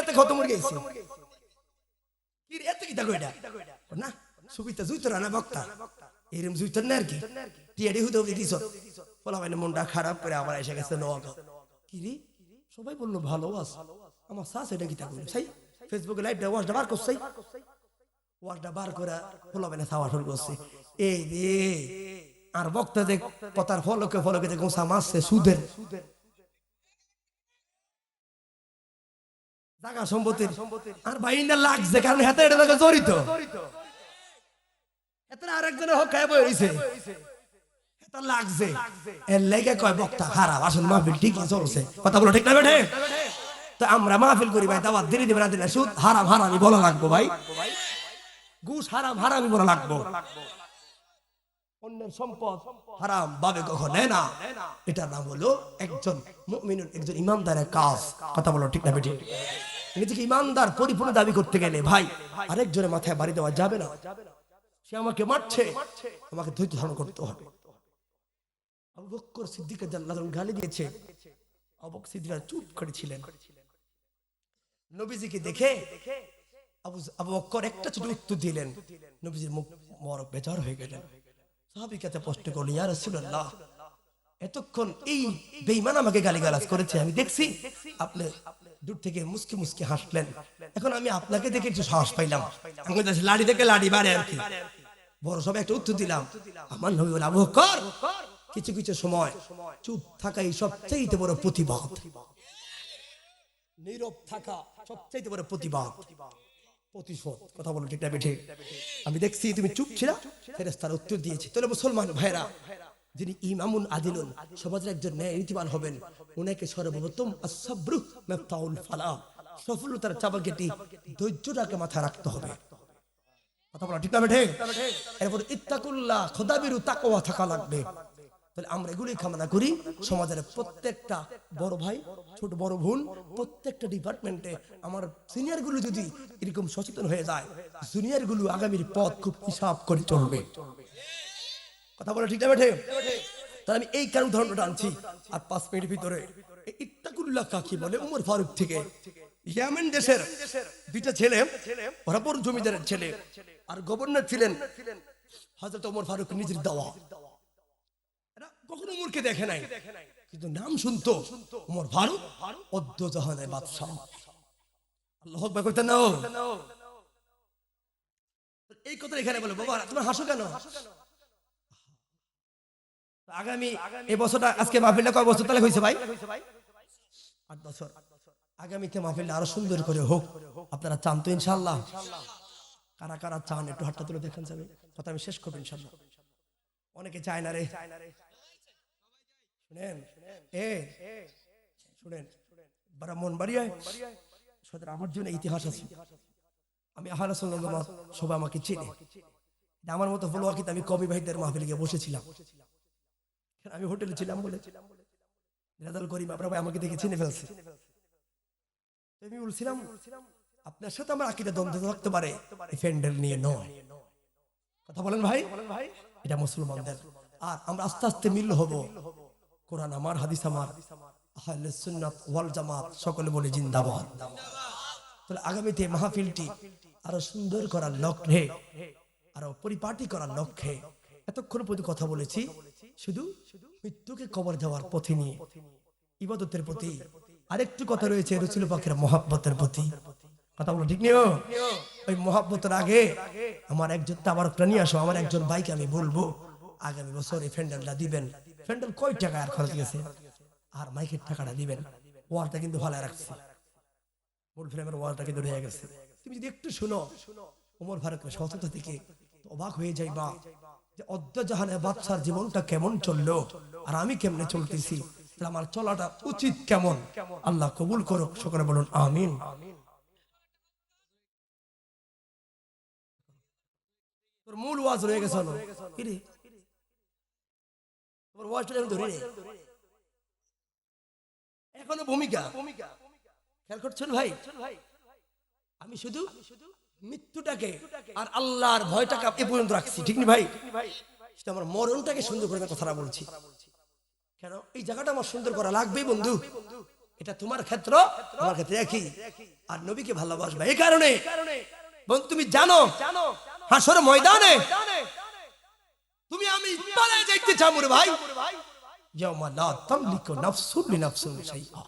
এত খতম হয়ে গেছে না, সুবিধা জুইতো না বক্তা, এরকম জুইতো না আর কি, টিয়ারি হুদে দিছ বলা হয় না, মনটা খারাপ করে আবার এসে গেছে নওয়াগাঁ। কি রে সবাই বললো ভালো ওয়াজ, আমার শাস এটা কি থাকবে সেই ফেসবুকে লাইভ ওয়াজটা বার করছে, ওয়াজটা বার করে বলা হয় না খাওয়া শুরু করছে। এই রে আর বক্তা যে কথার ফলকে ফলকে যে গোসা মারছে সুদের জায়গা সম্পত্তির, আর বাইন্দা লাগছে কারণ হাতে এটা জড়িত, এত আরেকজনের হক খায় বইছে, এটা লাগছে, এর লেগে কয় বক্তা খারাপ, আসলে মাহফিল ঠিকই চলছে। কথা বলো ঠিক না বেঠে? তো আমরা মাহফিল করি ভাই, দাওয়াত দিলে দিবে না দিলে সুদ হারাম হারামি বলা লাগবো ভাই, ঘুষ হারাম হারামি বলা লাগবো, অন্যের সম্পদ হারাম ভাবে কখন নেয় না, এটার নাম হলো একজন মুমিনুর, একজন ইমানদারের কাজ। কথা বলো ঠিক না বেটি? নিজেকে ইমানদার পরিপূর্ণ দাবি করতে গেলে ভাই আরেকজনের মাথায় বাড়ি দেওয়া যাবে না। সে আমাকে মারছে, আমাকে ধৈর্য ধারণ করতে হবে। আবু বকর সিদ্দিকের জান্নাতুল গালি দিয়েছে, আবু বকর সিদ্দিক চুপ করেছিলেন। নবীজিকে দেখে আবু বকর একটা ছোট উত্তর দিলেন, নবীজির মুখ মোবারক বেজার হয়ে গেলেন। সাহাবী কাছে প্রশ্ন করল, ইয়া রাসূলুল্লাহ, এতক্ষণ এই বেঈমান আমাকে গালিগালাজ করেছে, আমি দেখছি আপনি দূর থেকে মুস্কি মুস্কি হাসলেন, এখন আমি আপনাকে দেখে একটু সাহস পাইলাম, আমি লাড়ি থেকে লাড়ি বাড়ে আর কি, বড় সব একটা উত্তর দিলাম। আমার নবী বলে, আবু বকর কিছু কিছু সময় চুপ থাকাই সবচেয়ে বড় প্রতিবাদ, নীরব থাকা সবচেয়ে বড় প্রতিবাদ, প্রতিশোধ। কথা বলো ঠিক না বেঠে? আমি দেখছি তুমি চুপ ছিলা, ফেরেশতারা উত্তর দিয়েছে। তাহলে মুসলমান ভাইরা, যিনি ইমামুন আদিলুন, সমাজের একজন ন্যায় নীতিবান হবেন, উনাকে সর্বপ্রথম আস-সাবরু মিফতাহুল ফালাহ, সফলতার চাবিকাঠি ধৈর্যটাকে মাথায় রাখতে হবে। কথা বলো ঠিক না বেঠে? এরপর ইত্তাকুল্লাহ, খোদাবিরু তাকওয়া থাকা লাগবে। তাহলে আমরা এগুলোই কামনা করি, সমাজের প্রত্যেকটা বড় ভাই ছোট বড় বোন প্রত্যেকটা ডিপার্টমেন্টে আমার সিনিয়র গুলো যদি এরকম সচেতন হয়ে যায়, জুনিয়র গুলো আগামীর পথ খুব হিসাব করে চলবে। কথা বলে ঠিক না বেঠে? তাহলে আমি এই কারণ উদাহরণটা আনছি। আর 5 মিনিটের ভিতরে ইত্তাকুল্লাহ কাকে বলে, উমর ফারুক থেকে ইয়েমেন দেশের 2টা ছেলে, ওরা বড় জমিদারের ছেলে, আর গভর্নর ছিলেন হযরত উমর ফারুক নিজের দাওয়া। কখনো উমরকে দেখে নাই, কিন্তু নাম শুনতো উমর ফারুক অদ্য জাহানের বাদশা। আল্লাহু আকবার কইতেন না? এই কথা এখানে বলে। বাবা তুমি হাসো কেন? আগামী এই বছরটা, আজকে মাহফিলটা কয় বছর তাহলে হয়েছে ভাই? 8 বছর। আগামীতে মাহফিলটা আরো সুন্দর করে হোক, আপনারা চান তো ইনশাআল্লাহ? কারা কারা চান একটু হাতটা তুলে দেখেন যাবে, কথা আমি শেষ করব ইনশাআল্লাহ। অনেকে চায় না রে, শুনেন শুনেন, ব্রাহ্মণবাড়িয়ায় সদর আমার জন্য ইতিহাস আছে। আমি আহলে সুন্নাত ওয়াল জামাত সবাই আমাকে চিনে। আমার মতো ফলোয়াকিতে আমি কবি ভাইদের মাহফিলে গিয়ে বসেছিলাম। আমি হোটেলে ছিলাম বলে রেজাল করিম আপনারা ভাই আমাকে দেখে চিনে ফেলছে। আমি বলছিলাম আপনার সাথে আমার আকীদা দ্বন্দ্ব থাকতে পারে, এই প্যান্ডেল নিয়ে নয়। কথা বলেন ভাই, এটা মুসলমানদের। আর আমরা আস্তে আস্তে মিল হব। কোরআন আমার, হাদিস আমার, আহলে সুন্নাত ওয়াল জামাত সকলে বলে জিন্দাবাদ। তাহলে আগামীতে মাহফিলটি আরো সুন্দর করার লক্ষ্যে, আরো পরিপাটি করার লক্ষ্যে এতক্ষণ পর্যন্ত কথা বলেছি শুধু মৃত্যুকে কবর দেওয়ার পথে নিয়ে, ইবাদতের প্রতি। আরেকটু কথা রয়েছে রাসূল পাকের মহব্বতের প্রতি। কথা বলো ঠিক নিও। ওই মহব্বতের আগে আমার একজন তাবারকটা নিয়ে আসো। আমার একজন ভাইকে আমি বলবো আগামী বছর এই প্যান্ডেলটা দিবেন। প্যান্ডেল কয় টাকা আর খরচ গেছে, আর মাইকের টাকাটা দিবেন। ওয়ালটা কিন্তু ভালো রাখছে, মূল ফ্রেমের ওয়ালটা কিন্তু রয়ে গেছে। তুমি যদি একটু শুনো ওমর ফারুকের সততা থেকে, অবাক হয়ে যাইবা যে অদ্য জাহানের বাদশার জীবনটা কেমন চললো আর আমি কেমনে চলতেছি, আমার চলাটা উচিত কেমন। আল্লাহ কবুল করুক, সকলে বলুন আমিন। তোর মূল ওয়াজ রয়ে গেছে কি রে? তোর ওয়াজটা আমি ধরে এখনো ভূমিকা খেয়াল করছেন ভাই? আমি শুধু মৃত্যুটাকে আর আল্লাহর ভয়টাকে এ পর্যন্ত রাখছি, ঠিক নি ভাই? আমার মরণটাকে সুন্দর করে কথাটা বলছি। কেন এই জায়গাটা আমার সুন্দর করা লাগবে বন্ধু? এটা তোমার ক্ষেত্র, আমার ক্ষেত্রে একই। আর নবীকে ভালোবাসবা এই কারণে বন্ধু, তুমি জানো হাসর ময়দানে তুমি আমি পালায় যাইতে চাও রে ভাই। ইয়াউমা লা তামলিকু নাফসুন লিনাফসিন শাইআ।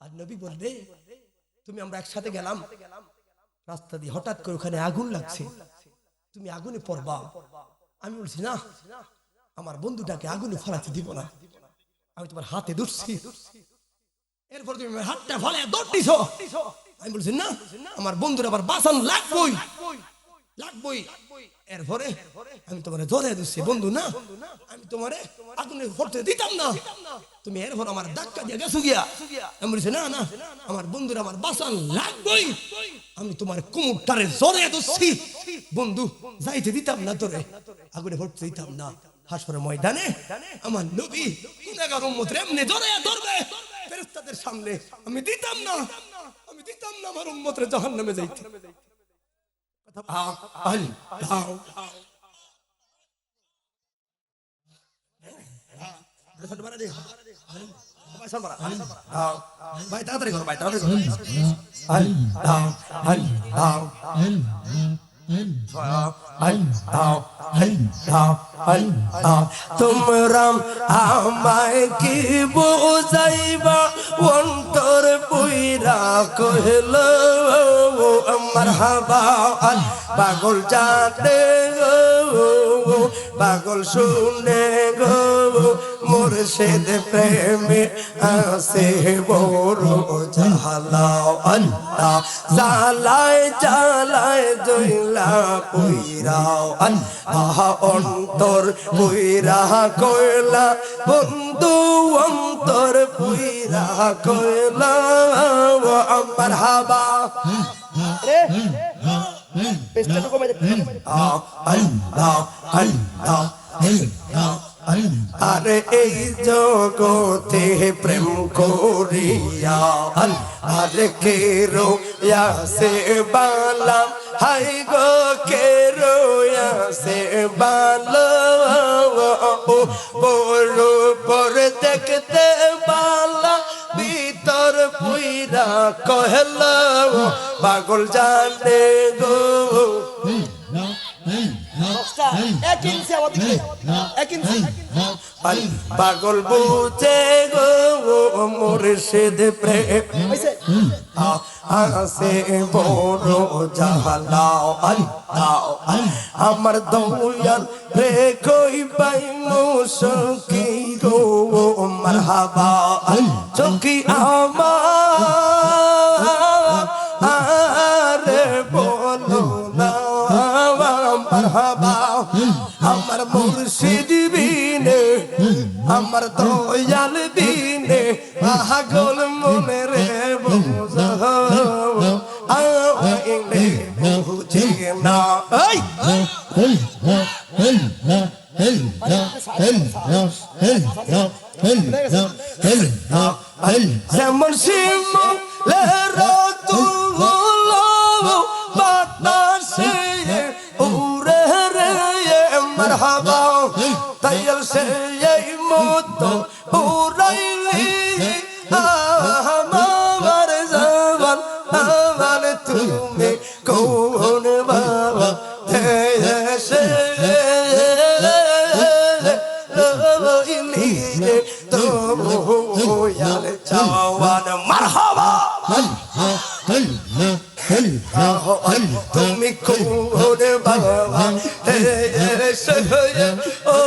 আর নবী বলবে তুমি আমরা একসাথে গেলাম রাস্তা দিয়ে, হঠাৎ করে ওখানে আগুন লাগছে, তুমি আগুনে পড়বা। আমি বলছি না, আমার বন্ধুটাকে আগুনে ফলাতে দিব না, আমি তোমার হাতে ধরছি। এরপর তুমি আমার হাতটা ফলায় দৌড়তিছ। আমি বলছি না, আমার বন্ধুর আবার বাঁচান লাগবই লাগবই। এরপরে আমি তোমার ধরে দিচ্ছি, বন্ধু না আমি তোমারে আগুনে পড়তে দিতাম না, তুমি এরপর আমার ধাক্কা দিয়ে গেছো গিয়া। আমি বলছি না না, আমার বন্ধুর আমার বাঁচান লাগবই, আমি তোমার কুমুরটারে জোরে দিচ্ছি, বন্ধু যাইতে দিতাম না, তোরে আগুনে পড়তে দিতাম না। হাসরের ময়দানে আমার নবী গুনাহগার উম্মতরে এমনি জোরে ধরবে ফেরেশতাদের সামনে, আমি দিতাম না, আমি দিতাম না আমার উম্মতরে জাহান্নামে যাইতে। ভাই তাড়াতাড়ি করো, ভাই তাড়াতাড়ি করো। তোমরা আমায় কি বুঝাইবা অন্তর পুইরা কহিল আমার হাবা পাগল জানে গো, পাগল শুনে গো, মুর্শিদ প্রেমে আসে বড় জ্বালা। আল্লাহ জ্বালায় জ্বালায় জইলা পুইরা, আল্লাহ অন্তর পুইরা কইলা বন্ধু, অন্তর পুইরা কইলা আমার হাবা। আরে এই জগতে প্রেম করিয়া আরে কে রোয়াছে বালা, হাই গো কে রোয়াছে বালা, বড় বড় দেখতে বালা, ভিতর পুইরা কহলা পাগল জানে গো। পাগল বুঝে গো মুর্শিদ প্রেম আসে বড় জালা আমার দয়াল রে কই পাই মুশকি গো মারহাবা চকি আমার বলো না মারহাবা আমার মুর্শিদ বিনে আমার দয়াল বিনে পাগল মনে রে বুঝে না যেমন শিমুলের বাতাসে উড়ে রে মারহাবা তাইল সে এই মতো উড়াইলি আমার জবান আমার তুমি কোন বাবা দেশে রইলি রে দয়াল চাওয়ান মারহাবা তুমি কোন বাবা দেশে ও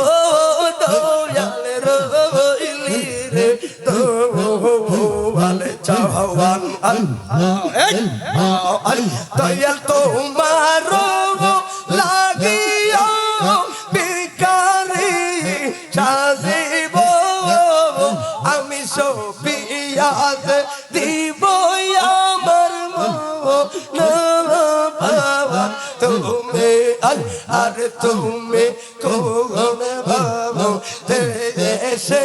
দয়াল রইলি রে দয়াল চাওয়ান দয়াল তোমার লাগিয়া ভিখারি সাজিব আমি সবিয়াত দিব আমার বাবা তুমি আর তুমি কোন বাবা দেশে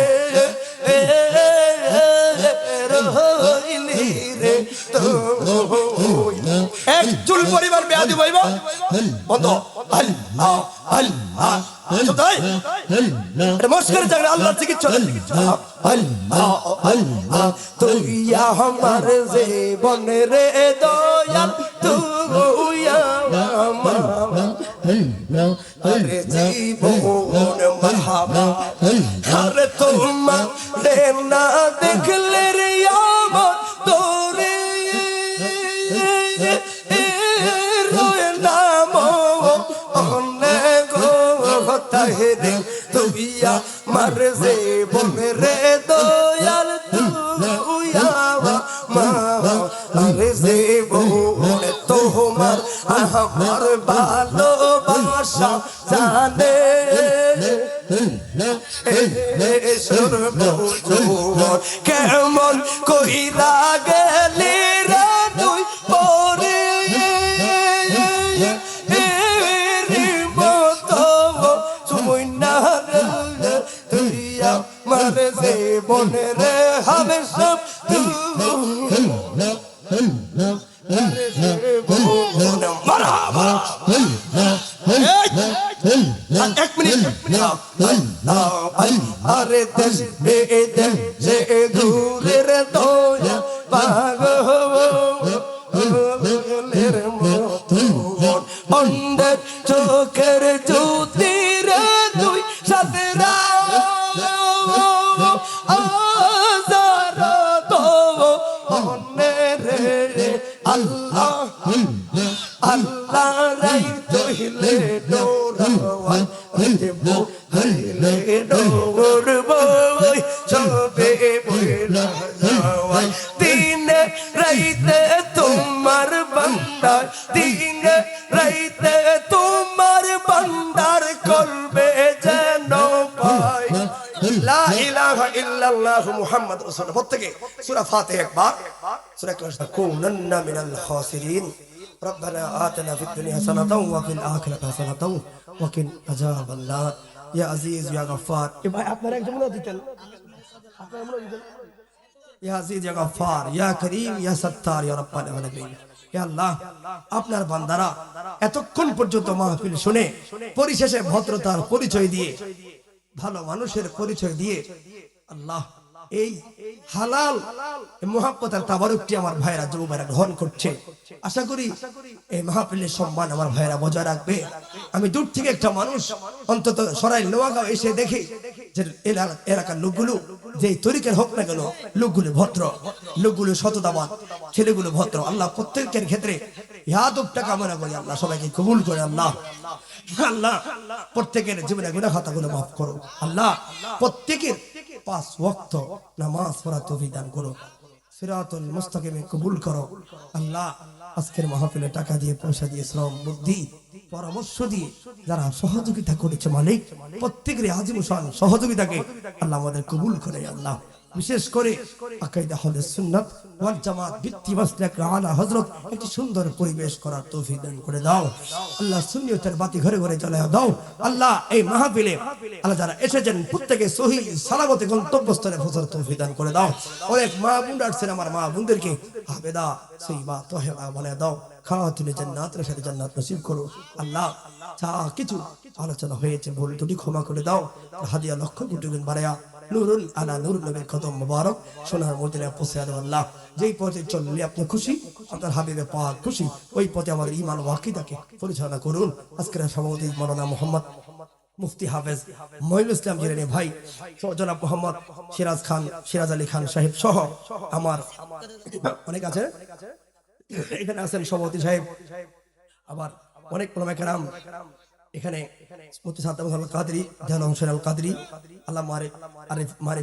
রইলি রে একচুল পরিবার বেয়াদি ভাইব বন্ধ আল্লাহ আল্লাহ মস্কর জাগরে আল্লাহ চিকিৎসা আল্লাহ আল্লাহ তুই আমার জীবন রে দয়াল তুই আমার জীবন মারহাবা আরে তোমার না দেখলে রে আমার তোরে রয়ে নাম অনেক তাহেরে তুই আমার জীবন রে দয়াল তুই আমার জীবন তোমার আমার ভালোবাসা জানে কেমন কইরা গেলি রে তুই পরে তুই আমার জীবন রে হবে সব এক মিনিট আরে দেশ বিদেশে ঘুরে রে দয়া পাগলের মতো অন্ধের চোখের জ্যোতি রে তুই সাথে আল্লাহ আল্লাহ রাই তহিলে ডোরাওয়াই দেব হইলে ডোরবই সবে বইলা যাওয়াই দিনে রাইতে তোমার বান্দার দিনে রাইতে তোমার বান্দার করবে যেন পাই লা ইলাহা ইল্লাল্লাহু মুহাম্মাদুর রাসূলুল্লাহ প্রত্যেকে সূরা ফাতিহা একবার সূরা ইখলাস তাকুনান্না মিনাল খাসিরিন ربنا آتنا في الدنيا حسنة وفي الآخرة حسنة وقنا عذاب النار يا عزيز يا غفار ভাই আপনারা একজন মনে দিতেন আপনারা মনে দিতেন ইয়া আজিজ ইয়া গফফার ইয়া করিম ইয়া সত্তার ইয়া রব্বাল আলামিন হে আল্লাহ আপনার বান্দারা এতক্ষণ পর্যন্ত মাহফিল শুনে পরিশেষে ভদ্রতার পরিচয় দিয়ে ভালো মানুষের পরিচয় দিয়ে আল্লাহ এই হালাল মুহাব্বত আর তাবারুকটি আমার ভাইরা যুব ভাইরা গ্রহণ করছে। আশা করি এই মাহফিলের সম্মান আমার ভাইরা বজায় রাখবে। আমি দূর থেকে একটা মানুষ অন্তত সরাই নোয়াগাঁও এসে দেখি যে এলাকার লোকগুলো যেই তরিকের হোক না কেন, লোকগুলো ভদ্র, লোকগুলো সততাবান, ছেলেগুলো ভদ্র। আল্লাহ প্রত্যেকের ক্ষেত্রে ইয়াদবটা কামনা করি, আল্লাহ সবাইকে কবুল করে। আল্লাহ আল্লাহ প্রত্যেকের জীবনে গুনাহ খাতাগুলো মাফ করো। আল্লাহ প্রত্যেকের 5 ওয়াক্ত নামাজ পড়া তৌফিক দান করো, সিরাতুল মুস্তাকিমে কবুল করো। আল্লাহ আজকের মাহফিলে টাকা দিয়ে, পয়সা দিয়ে, শ্রম, বুদ্ধি, পরামর্শ দিয়ে যারা সহযোগিতা করেছে মালিক, প্রত্যেকের আজিমুসান সহযোগিতাকে আল্লাহ আমাদের কবুল করে। আল্লাহ বিশেষ করে আকিদা আহলে সুন্নাত ওয়াল জামাত ভিত্তি মাসলাক আলা হযরত একটি সুন্দর পরিবেশ করার তৌফিক দান করে দাও। আল্লাহ সুন্নিয়তের বাতি ঘরে ঘরে জ্বালায়া দাও। আল্লাহ এই মাহফিলে আল্লাহ যারা এসেছেন প্রত্যেকে সহি সালামতে গন্তব্যস্থলে পৌঁছার তৌফিক দান করে দাও। অনেক মা বোন আসছেন, আমার মা বোনদেরকে হাবেদা সইবা তহেবা বানায়া দাও। খাওয়াতুল জান্নাতের সাথে জান্নাত নসিব করো। আল্লাহ যা কিছু আলোচনা হয়েছে ভুল ত্রুটি ক্ষমা করে দাও। হাদিয়া লক্ষ কোটি গুণ বাড়ায়া নূরুল আলা নূর নবীর কদম মুবারক সোনার মদিনায় পৌঁছে দাও। আল্লাহ যেই পথে চললে আপনি খুশি, আপনার হাবিবে পাক খুশি, ওই পথে আমাদের ঈমান ও আকীদাকে পরিচালনা করুন। আজকের সভাপতি মাওলানা মোহাম্মদ মুফতি হাফেজ মঈনুল ইসলাম জিলানী ভাই, জনাব মোহাম্মদ সিরাজ খান, সিরাজ আলী খান সাহেব সহ আমার অনেক আছে, এখানে আছেন সভাপতি সাহেব, আবার অনেক ওলামায়ে কেরাম এখানে মুফতি সাদ্দাম আল কাদরি, জালাল হোসেন আল কাদরি, আল্লাহ মারিফ